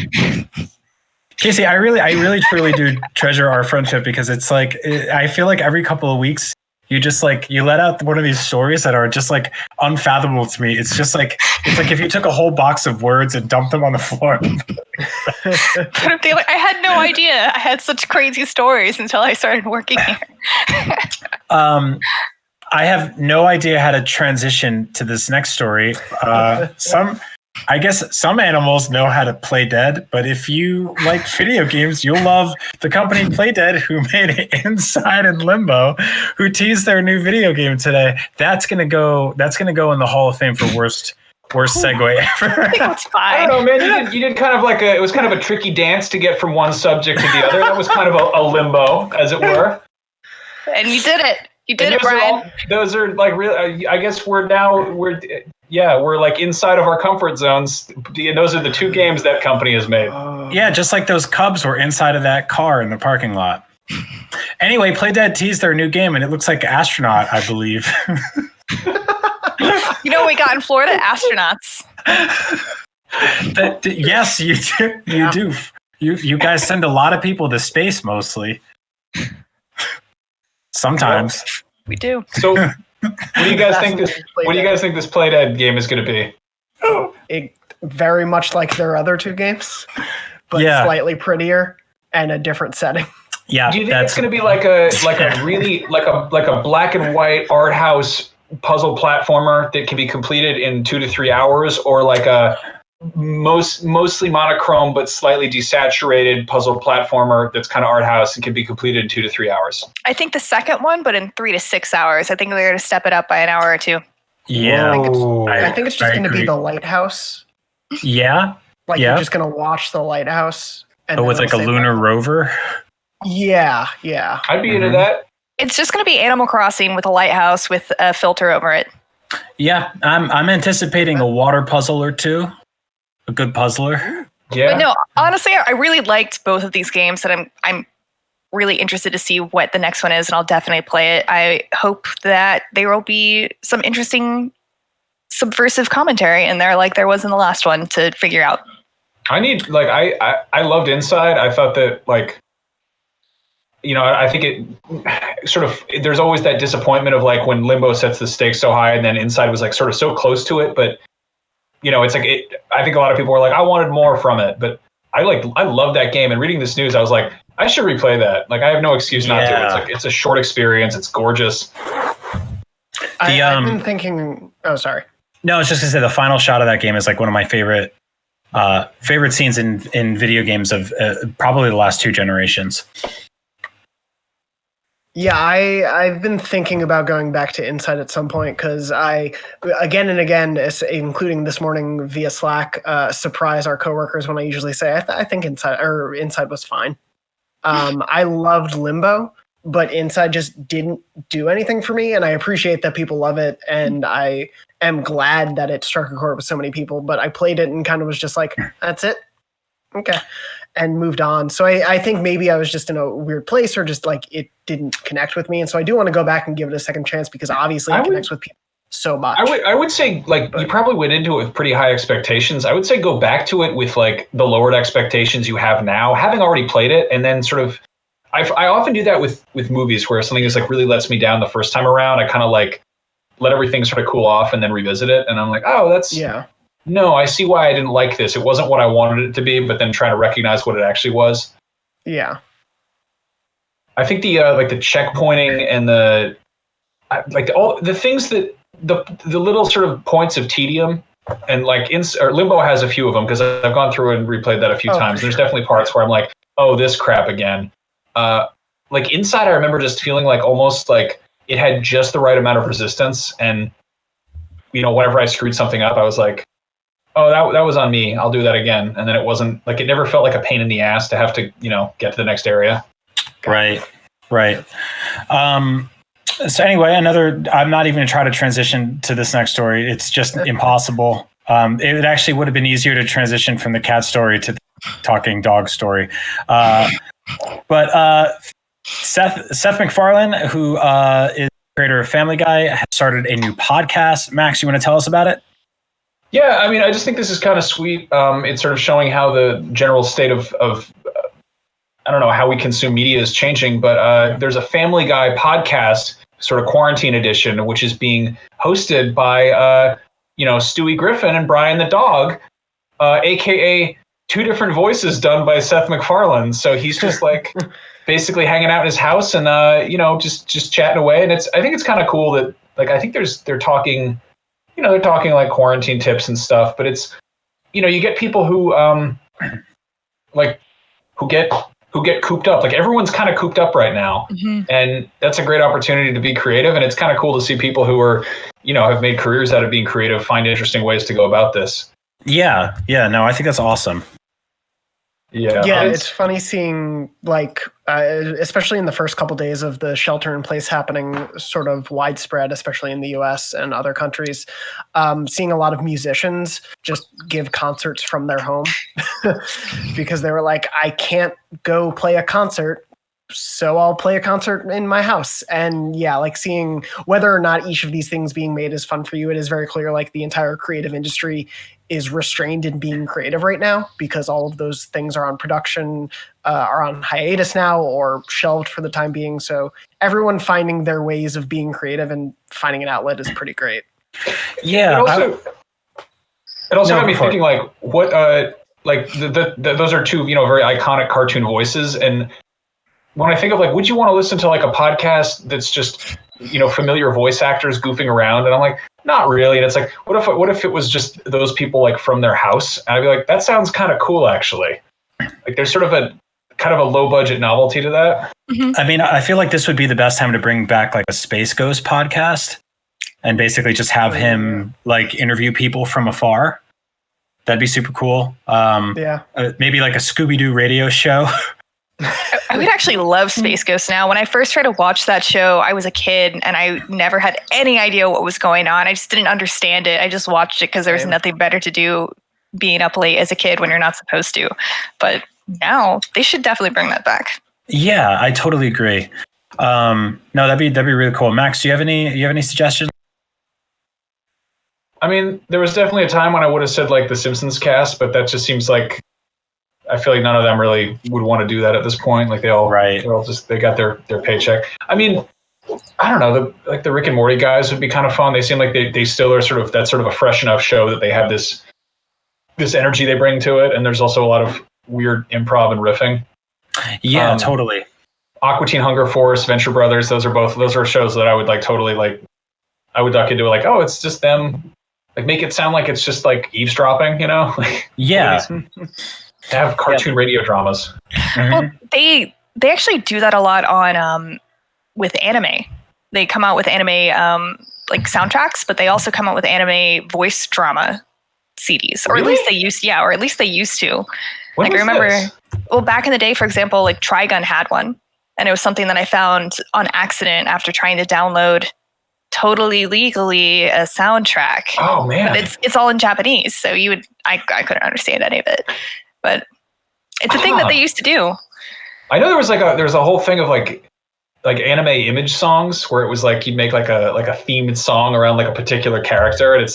Speaker 5: Casey, I really truly do treasure our friendship, because it's like, I feel like every couple of weeks you just like, you let out one of these stories that are just like unfathomable to me. It's just like, if you took a whole box of words and dumped them on the floor.
Speaker 3: I had no idea I had such crazy stories until I started working here.
Speaker 5: I have no idea how to transition to this next story. I guess some animals know how to play dead, but if you like video games, you'll love the company Playdead, who made Inside and Limbo, who teased their new video game today. That's gonna go in the Hall of Fame for worst segue ever.
Speaker 3: I think that's fine.
Speaker 2: I don't know, man. You did kind of like it was kind of a tricky dance to get from one subject to the other. That was kind of a limbo, as it were.
Speaker 3: And you did it. You did it, Brian.
Speaker 2: Those are like real. I guess we're like inside of our comfort zones. And those are the two games that company has made.
Speaker 5: Yeah, just like those Cubs were inside of that car in the parking lot. Anyway, Playdead teased their new game, and it looks like Astronaut, I believe.
Speaker 3: You know what we got in Florida? Astronauts.
Speaker 5: Yes, you do. You do. You guys send a lot of people to space, mostly. Sometimes
Speaker 3: we do.
Speaker 2: So, what do you guys think this Playdead game is going to be?
Speaker 4: It, very much like their other two games, but slightly prettier and a different setting.
Speaker 5: Yeah,
Speaker 2: do you think it's going to be like a really like a black and white art house puzzle platformer that can be completed in 2 to 3 hours, or like a mostly monochrome but slightly desaturated puzzle platformer that's kind of art house and can be completed in 2 to 3 hours?
Speaker 3: I think the second one, but in 3 to 6 hours. I think they're going to step it up by an hour or two.
Speaker 5: Yeah,
Speaker 4: I think it's just going to be the lighthouse.
Speaker 5: Yeah,
Speaker 4: you're just going to watch the lighthouse, and
Speaker 5: with like a lunar rover.
Speaker 4: Yeah.
Speaker 2: I'd be into that.
Speaker 3: It's just going to be Animal Crossing with a lighthouse with a filter over it.
Speaker 5: Yeah, I'm anticipating a water puzzle or two. A good puzzler.
Speaker 2: Yeah.
Speaker 3: But no, honestly, I really liked both of these games, and I'm really interested to see what the next one is, and I'll definitely play it. I hope that there will be some interesting subversive commentary in there, like there was in the last one, to figure out.
Speaker 2: I loved Inside. I thought that I think it sort of, there's always that disappointment of like when Limbo sets the stakes so high and then Inside was like sort of so close to it, but it's like I think a lot of people were like, I wanted more from it, but I love that game. And reading this news, I was like, I should replay that. Like, I have no excuse not to. It's like it's a short experience. It's gorgeous.
Speaker 4: I've been thinking. Oh, sorry.
Speaker 5: No, I was just gonna say the final shot of that game is like one of my favorite scenes in video games of probably the last 2 generations.
Speaker 4: Yeah, I've been thinking about going back to Inside at some point because I, again and again, including this morning via Slack, surprise our coworkers when I usually say I think Inside was fine. I loved Limbo, but Inside just didn't do anything for me, and I appreciate that people love it, and I am glad that it struck a chord with so many people. But I played it and kind of was just like, that's it, okay. And moved on. So I think maybe I was just in a weird place, or just like it didn't connect with me. And so I do want to go back and give it a second chance because obviously it connects with people so much.
Speaker 2: I would say you probably went into it with pretty high expectations. I would say go back to it with like the lowered expectations you have now, having already played it, and then sort of I often do that with movies where something is like really lets me down the first time around. I kind of like let everything sort of cool off and then revisit it, and I'm like, oh, that's no, I see why I didn't like this. It wasn't what I wanted it to be, but then try to recognize what it actually was.
Speaker 4: Yeah.
Speaker 2: I think the like the checkpointing and all the things that the little sort of points of tedium, and like Limbo has a few of them because I've gone through and replayed that a few times. There's definitely parts where I'm like, oh, this crap again. Like Inside, I remember just feeling like almost like it had just the right amount of resistance, and whenever I screwed something up, I was like, oh, that was on me. I'll do that again. And then it wasn't like, it never felt like a pain in the ass to have to, get to the next area.
Speaker 5: Right. So anyway, I'm not even going to try to transition to this next story. It's just impossible. It actually would have been easier to transition from the cat story to the talking dog story. But Seth MacFarlane, who is the creator of Family Guy, has started a new podcast. Max, you want to tell us about it?
Speaker 2: Yeah, I mean, I just think this is kind of sweet. It's sort of showing how the general state of I don't know, how we consume media is changing. But there's a Family Guy podcast, sort of quarantine edition, which is being hosted by, Stewie Griffin and Brian the dog, a.k.a. 2 different voices done by Seth MacFarlane. So he's just like basically hanging out in his house and, just chatting away. And I think it's kind of cool that, like, I think they're talking like quarantine tips and stuff, but it's you get people who like who get cooped up. Like everyone's kind of cooped up right now, and that's a great opportunity to be creative. And it's kind of cool to see people who are, have made careers out of being creative find interesting ways to go about this.
Speaker 5: Yeah. No, I think that's awesome.
Speaker 4: Yeah, it's funny seeing especially in the first couple days of the shelter in place happening sort of widespread, especially in the US and other countries, seeing a lot of musicians just give concerts from their home because they were like, I can't go play a concert, so I'll play a concert in my house. And yeah, like seeing whether or not each of these things being made is fun for you, it is very clear like the entire creative industry is restrained in being creative right now because all of those things are on production, are on hiatus now or shelved for the time being. So everyone finding their ways of being creative and finding an outlet is pretty great.
Speaker 5: Yeah.
Speaker 2: It also got me thinking what those are two, very iconic cartoon voices. And when I think of would you want to listen to a podcast that's just, familiar voice actors goofing around? And I'm like, not really. And it's like, what if it was just those people from their house? And I'd be like, that sounds kind of cool, actually. There's sort of a kind of a low budget novelty to that.
Speaker 5: I mean, I feel like this would be the best time to bring back a Space Ghost podcast and basically just have him interview people from afar. That'd be super cool. Maybe a Scooby-Doo radio show.
Speaker 3: I would actually love Space Ghost now. When I first tried to watch that show, I was a kid and I never had any idea what was going on. I just didn't understand it. I just watched it because there was nothing better to do being up late as a kid when you're not supposed to. But now they should definitely bring that back.
Speaker 5: Yeah, I totally agree. No, that'd be really cool. Max, do you have any suggestions?
Speaker 2: I mean, there was definitely a time when I would have said the Simpsons cast, but that just seems like I feel like none of them really would want to do that at this point. They all they got their paycheck. I mean, I don't know. The Rick and Morty guys would be kind of fun. They seem like they still are sort of a fresh enough show that they have this energy they bring to it, and there's also a lot of weird improv and riffing.
Speaker 5: Yeah, totally.
Speaker 2: Aqua Teen Hunger Force, Venture Brothers. Those are shows that I would totally I would duck into oh, it's just them. Make it sound like it's just eavesdropping,
Speaker 5: Yeah.
Speaker 2: Have cartoon radio dramas.
Speaker 3: Well, they actually do that a lot on with anime. They come out with anime soundtracks, but they also come out with anime voice drama CDs, or
Speaker 2: Really?
Speaker 3: at least they used to.
Speaker 2: When
Speaker 3: I
Speaker 2: was
Speaker 3: remember,
Speaker 2: this?
Speaker 3: well, back in the day, for example, Trigun had one, and it was something that I found on accident after trying to download totally legally a soundtrack.
Speaker 2: Oh man,
Speaker 3: but it's all in Japanese, so I couldn't understand any of it. But it's a thing that they used to do.
Speaker 2: I know there was a whole thing of anime image songs where it was you'd make a themed song around a particular character, and it's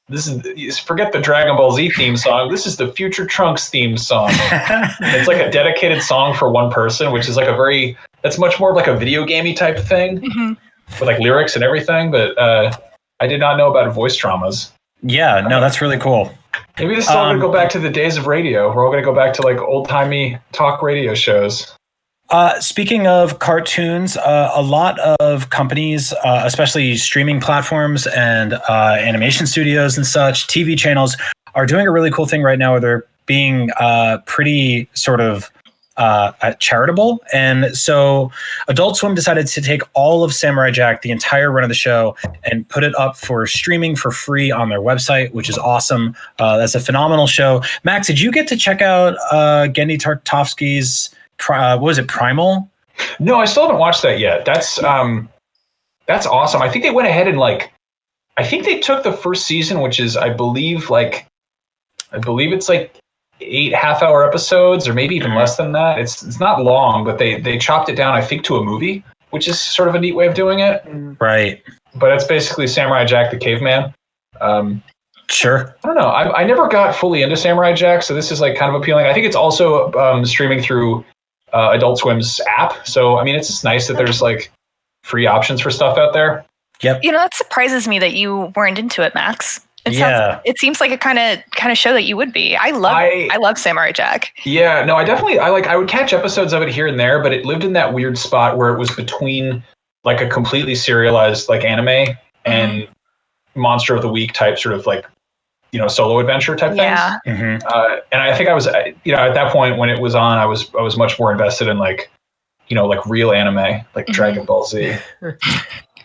Speaker 2: this is forget the Dragon Ball Z theme song. This is the Future Trunks theme song. It's a dedicated song for one person, which is that's much more of a video gamey type thing with lyrics and everything. But I did not know about voice dramas.
Speaker 5: Yeah, no, that's really cool.
Speaker 2: Maybe this is all going to go back to the days of radio. We're all going to go back to old-timey talk radio shows.
Speaker 5: Speaking of cartoons, a lot of companies, especially streaming platforms and animation studios and such, TV channels, are doing a really cool thing right now where they're being pretty sort of charitable. And so Adult Swim decided to take all of Samurai Jack, the entire run of the show, and put it up for streaming for free on their website, which is awesome. That's a phenomenal show. Max, did you get to check out Genndy Tartakovsky's what was it, Primal?
Speaker 2: No, I still haven't watched that yet. That's awesome. I think they went ahead and I think they took the first season, which is I believe it's 8 half-hour episodes, or maybe even less than that. It's not long, but they chopped it down, I think, to a movie, which is sort of a neat way of doing it.
Speaker 5: Right.
Speaker 2: But it's basically Samurai Jack the Caveman.
Speaker 5: Sure.
Speaker 2: I don't know. I never got fully into Samurai Jack, so this is kind of appealing. I think it's also streaming through Adult Swim's app. So, I mean, it's just nice that there's free options for stuff out there.
Speaker 5: Yep.
Speaker 3: That surprises me that you weren't into it, Max. It seems like a kind of show that you would be. I love Samurai Jack.
Speaker 2: Yeah, no, I would catch episodes of it here and there, but it lived in that weird spot where it was between a completely serialized anime and Monster of the Week type sort of solo adventure type
Speaker 3: Yeah.
Speaker 2: things. Mm-hmm. And I think I was, at that point when it was on, I was much more invested in like real anime, like Dragon Ball Z,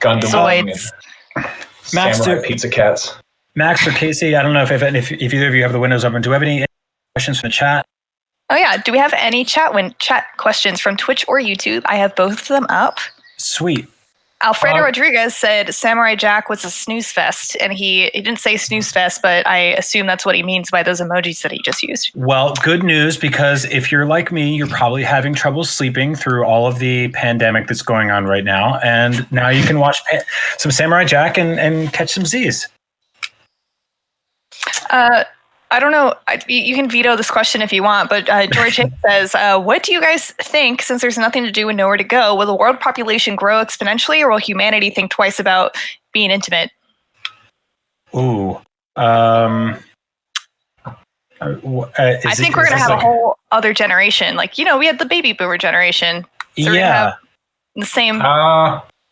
Speaker 2: Gundam Wing, and Samurai Pizza Cats.
Speaker 5: Max or Casey, I don't know if either of you have the windows open. Do we have any questions from the chat?
Speaker 3: Oh yeah. Do we have any chat questions from Twitch or YouTube? I have both of them up.
Speaker 5: Sweet.
Speaker 3: Alfredo Rodriguez said Samurai Jack was a snooze fest, and he didn't say snooze fest, but I assume that's what he means by those emojis that he just used.
Speaker 5: Well, good news, because if you're like me, you're probably having trouble sleeping through all of the pandemic that's going on right now, and now you can watch some Samurai Jack and catch some Z's.
Speaker 3: I don't know. You can veto this question if you want, but George Hicks says, what do you guys think, since there's nothing to do and nowhere to go, will the world population grow exponentially, or will humanity think twice about being intimate?
Speaker 5: Ooh.
Speaker 3: I think we're going to have a whole other generation. Like, we had the baby boomer generation. So we're going to have the same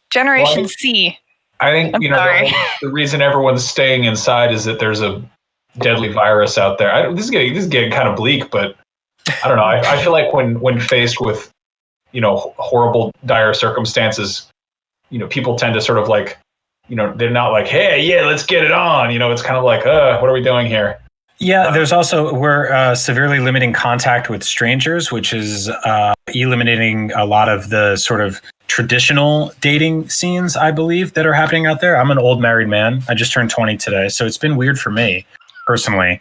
Speaker 3: Generation C.
Speaker 2: I think, the reason everyone's staying inside is that there's a deadly virus out there. This is getting kind of bleak, but I don't know. I feel like when faced with horrible, dire circumstances, people tend to sort of like, they're not like, hey, yeah, let's get it on. It's kind of like, what are we doing here?
Speaker 5: Yeah, there's also, we're severely limiting contact with strangers, which is eliminating a lot of the sort of traditional dating scenes, I believe, that are happening out there. I'm an old married man. I just turned 20 today, so it's been weird for me personally.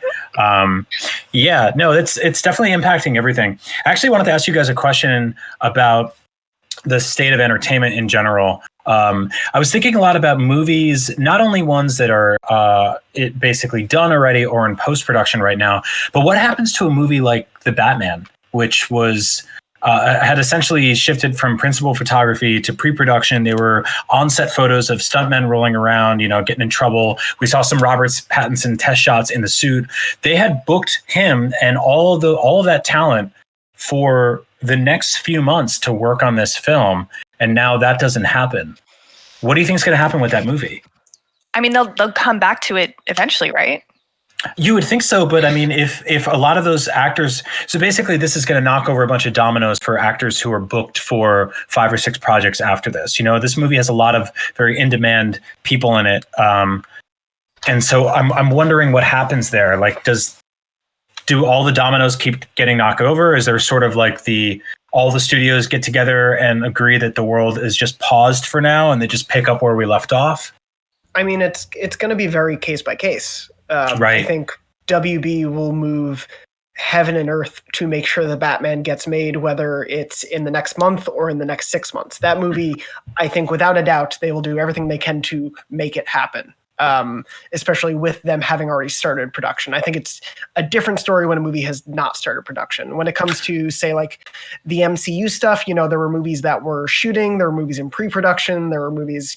Speaker 5: It's definitely impacting everything. I actually wanted to ask you guys a question about the state of entertainment in general. I was thinking a lot about movies, not only ones that are basically done already or in post-production right now, but what happens to a movie like The Batman, which was had essentially shifted from principal photography to pre-production. They were on-set photos of stuntmen rolling around, getting in trouble. We saw some Robert Pattinson test shots in the suit. They had booked him and all of that talent for the next few months to work on this film, and now that doesn't happen. What do you think is going to happen with that movie?
Speaker 3: I mean, they'll come back to it eventually, right?
Speaker 5: You would think so, but I mean, if a lot of those actors, so basically this is going to knock over a bunch of dominoes for actors who are booked for 5 or 6 projects after this. This movie has a lot of very in-demand people in it, and so I'm wondering what happens there. Like, do all the dominoes keep getting knocked over? Is there sort of like all the studios get together and agree that the world is just paused for now, and they just pick up where we left off?
Speaker 4: I mean, it's going to be very case by case. Right. I think WB will move heaven and earth to make sure the Batman gets made, whether it's in the next month or in the next 6 months. That movie, I think without a doubt, they will do everything they can to make it happen, especially with them having already started production. I think it's a different story when a movie has not started production. When it comes to, say, like the MCU stuff, there were movies that were shooting, there were movies in pre-production, there were movies,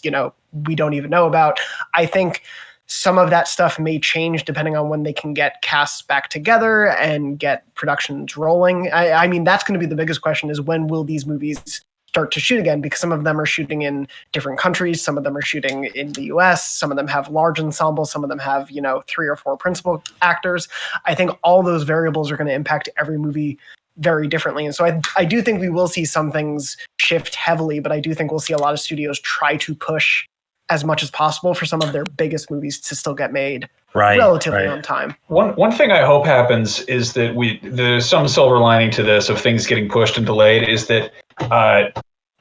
Speaker 4: we don't even know about. I think some of that stuff may change depending on when they can get casts back together and get productions rolling. I mean, that's going to be the biggest question, is when will these movies start to shoot again? Because some of them are shooting in different countries. Some of them are shooting in the US. Some of them have large ensembles. Some of them have, 3 or 4 principal actors. I think all those variables are going to impact every movie very differently. And so I do think we will see some things shift heavily, but I do think we'll see a lot of studios try to push as much as possible for some of their biggest movies to still get made relatively on time.
Speaker 2: One thing I hope happens is that there's some silver lining to this of things getting pushed and delayed, is that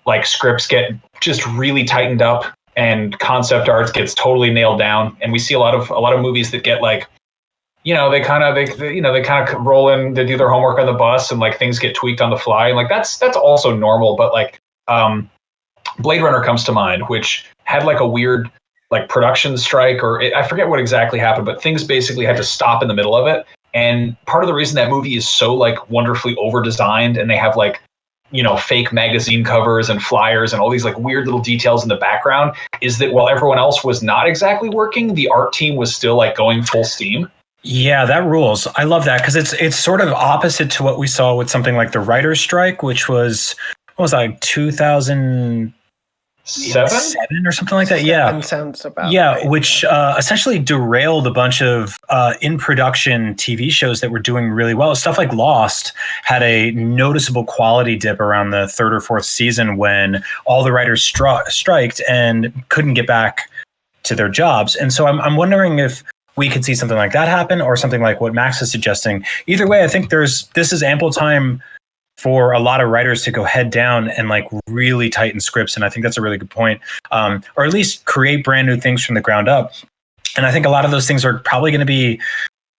Speaker 2: like scripts get just really tightened up and concept art gets totally nailed down, and we see a lot of movies that get like, they kind of roll in, they do their homework on the bus, and like things get tweaked on the fly, and like that's also normal. But like Blade Runner comes to mind, which had like a weird like production strike, or I forget what exactly happened, but things basically had to stop in the middle of it. And part of the reason that movie is so like wonderfully over designed, and they have like, fake magazine covers and flyers and all these like weird little details in the background, is that while everyone else was not exactly working, the art team was still like going full steam.
Speaker 5: Yeah, that rules. I love that, because it's sort of opposite to what we saw with something like the writer's strike, which was, what was that, like 2000
Speaker 2: 7
Speaker 5: or something like that. Yeah.
Speaker 4: 7 sounds about
Speaker 5: right. Which essentially derailed a bunch of in production TV shows that were doing really well. Stuff like Lost had a noticeable quality dip around the 3rd or 4th season when all the writers striked and couldn't get back to their jobs. And so I'm wondering if we could see something like that happen, or something like what Max is suggesting. Either way, I think this is ample time for a lot of writers to go head down and like really tighten scripts. And I think that's a really good point. Or at least create brand new things from the ground up. And I think a lot of those things are probably going to be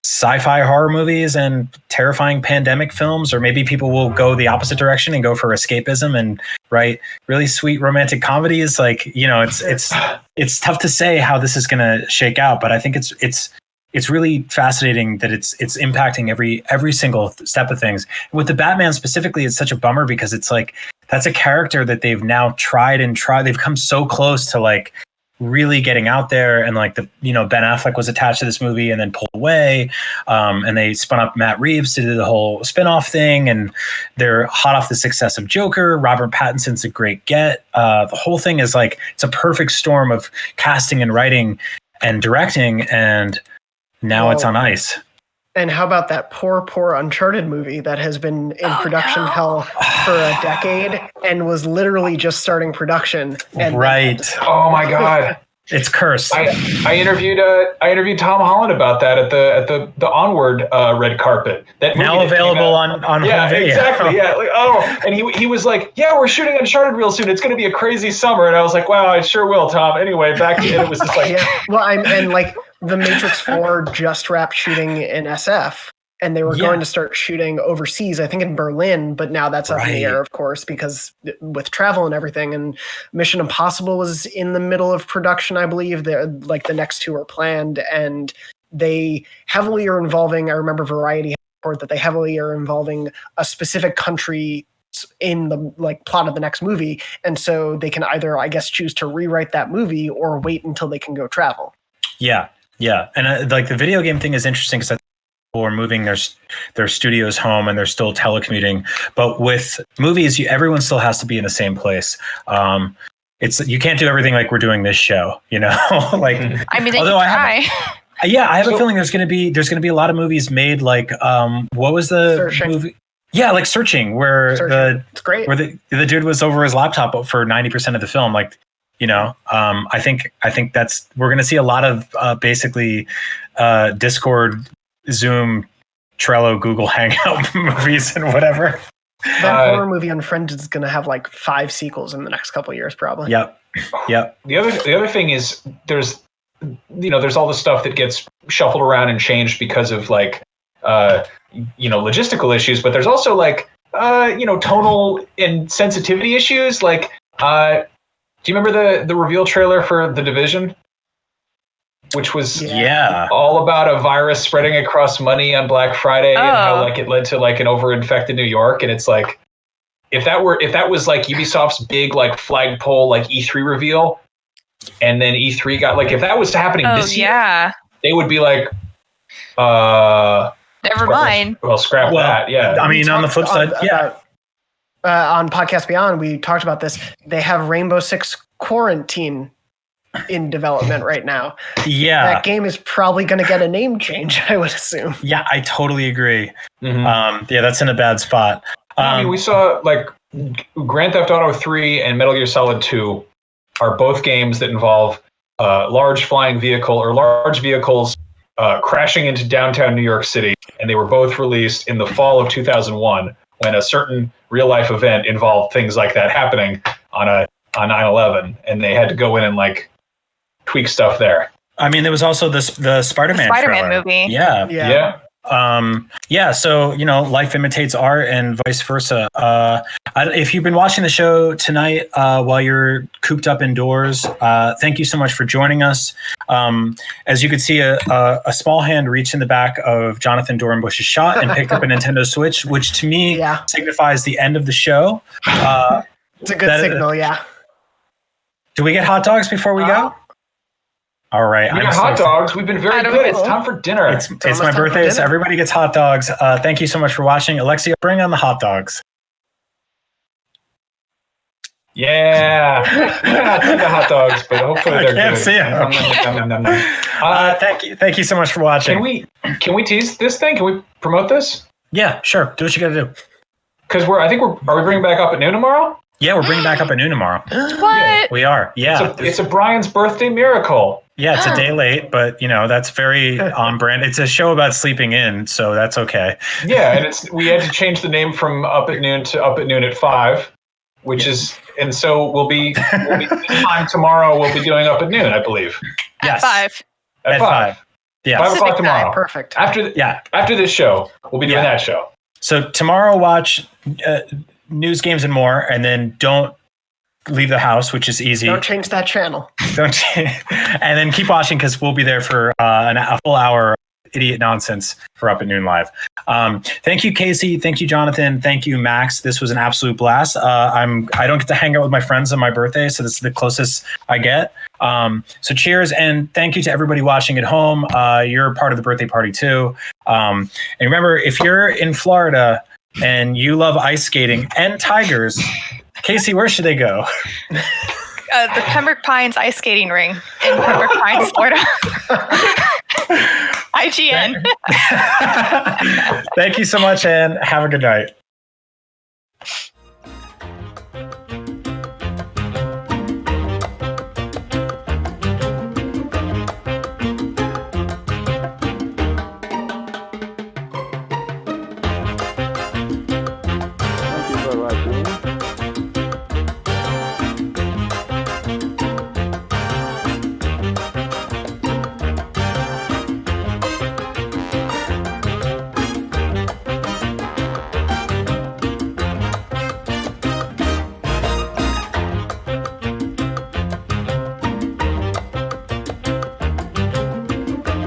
Speaker 5: sci-fi horror movies and terrifying pandemic films, or maybe people will go the opposite direction and go for escapism and write really sweet romantic comedies. Like, it's tough to say how this is going to shake out, but I think it's really fascinating that it's impacting every single step of things. With the Batman specifically, it's such a bummer because it's like that's a character that they've now tried. They've come so close to like really getting out there, and like Ben Affleck was attached to this movie and then pulled away, and they spun up Matt Reeves to do the whole spinoff thing, and they're hot off the success of Joker. Robert Pattinson's a great get. The whole thing is like it's a perfect storm of casting and writing and directing, and now it's on ice.
Speaker 4: And how about that poor Uncharted movie that has been in production hell for a decade and was literally just starting production? And
Speaker 5: right.
Speaker 2: Oh my God.
Speaker 5: It's cursed.
Speaker 2: I interviewed Tom Holland about that at the Onward red carpet. That
Speaker 5: now available on home video.
Speaker 2: Exactly. Yeah. Like, and he was like, yeah, we're shooting Uncharted real soon. It's going to be a crazy summer. And I was like, wow, I sure will, Tom. Anyway, back to it. It was just like,
Speaker 4: yeah. Well, and like The Matrix 4 just wrapped shooting in SF. And they were going to start shooting overseas, I think in Berlin, but now that's up in the air, of course, because with travel and everything. And Mission Impossible was in the middle of production, I believe. Like the next 2 are planned, and they heavily are involving. I remember Variety report that they heavily are involving a specific country in the like plot of the next movie, and so they can either, I guess, choose to rewrite that movie or wait until they can go travel.
Speaker 5: Yeah, and like the video game thing is interesting because people are moving their studios home and they're still telecommuting. But with movies, everyone still has to be in the same place. You can't do everything like we're doing this show, like.
Speaker 3: I mean, although I
Speaker 5: have a feeling there's going to be a lot of movies made like what was the
Speaker 4: Searching.
Speaker 5: movie? Yeah, like Searching, where
Speaker 4: it's great.
Speaker 5: Where the dude was over his laptop for 90% of the film, like. I think we're going to see a lot of basically Discord, Zoom, Trello, Google Hangout movies and whatever.
Speaker 4: That horror movie Unfriended is going to have like 5 sequels in the next couple of years, probably.
Speaker 5: Yep.
Speaker 2: The other thing is there's all the stuff that gets shuffled around and changed because of like logistical issues, but there's also like tonal and sensitivity issues. Like, do you remember the reveal trailer for The Division? Which was all about a virus spreading across money on Black Friday and how like it led to like an overinfected New York. And it's like, if that was like Ubisoft's big like flagpole like E3 reveal, and then E3 got like, if that was happening this year, they would be like,
Speaker 3: never mind.
Speaker 2: Well, scrap that. Yeah.
Speaker 5: I mean, on the flip side,
Speaker 4: on Podcast Beyond, we talked about this. They have Rainbow Six Quarantine in development right now.
Speaker 5: Yeah.
Speaker 4: That game is probably going to get a name change, I would assume.
Speaker 5: Yeah, I totally agree. Mm-hmm. That's in a bad spot.
Speaker 2: I mean, we saw like Grand Theft Auto 3 and Metal Gear Solid 2 are both games that involve large flying vehicle or large vehicles crashing into downtown New York City. And they were both released in the fall of 2001 when a certain real life event involved things like that happening on 9/11. And they had to go in and like tweak stuff there.
Speaker 5: I mean, there was also the Spider-Man
Speaker 3: movie.
Speaker 5: Yeah. So, life imitates art and vice versa. If you've been watching the show tonight while you're cooped up indoors, thank you so much for joining us. As you could see, a small hand reached in the back of Jonathan Dornbush's shot and picked up a Nintendo Switch, which to me signifies the end of the show.
Speaker 4: It's a good signal,
Speaker 5: Do we get hot dogs before we go? All right.
Speaker 2: We got hot dogs. We've been very good. It's time for dinner.
Speaker 5: It's my birthday, so everybody gets hot dogs. Thank you so much for watching. Alexia, bring on the hot dogs.
Speaker 2: Yeah. Not the hot dogs, but hopefully they're
Speaker 5: can't
Speaker 2: good.
Speaker 5: see 'em.
Speaker 2: Nom, nom, nom, nom.
Speaker 5: Thank you so much for watching.
Speaker 2: Can we tease this thing? Can we promote this?
Speaker 5: Yeah, sure. Do what you got to do.
Speaker 2: Because are we bringing back Up at Noon tomorrow?
Speaker 5: Yeah, we're bringing back Up at Noon tomorrow.
Speaker 3: What?
Speaker 5: We are. Yeah.
Speaker 2: It's a Brian's birthday miracle.
Speaker 5: Yeah, it's a day late, but that's very on brand. It's a show about sleeping in, so that's okay.
Speaker 2: Yeah, and we had to change the name from Up at Noon to Up at Noon at 5, which is, and so we'll be this time tomorrow. We'll be doing Up at Noon, I believe.
Speaker 3: At 5.
Speaker 2: At 5.
Speaker 5: Yeah.
Speaker 2: 5 o'clock tomorrow.
Speaker 4: Perfect.
Speaker 2: After this show, we'll be doing that show.
Speaker 5: So tomorrow, watch News, Games, and More, and then don't leave the house, which is easy.
Speaker 4: Don't change that channel.
Speaker 5: And then keep watching because we'll be there for a full hour of idiot nonsense for Up at Noon Live. Thank you, Casey. Thank you, Jonathan. Thank you, Max. This was an absolute blast. I don't get to hang out with my friends on my birthday, so this is the closest I get. So cheers, and thank you to everybody watching at home. You're part of the birthday party too. And remember, if you're in Florida and you love ice skating and tigers, Casey, where should they go?
Speaker 3: The Pembroke Pines ice skating ring in Pembroke Pines, Florida. IGN.
Speaker 5: Thank you so much, and have a good night.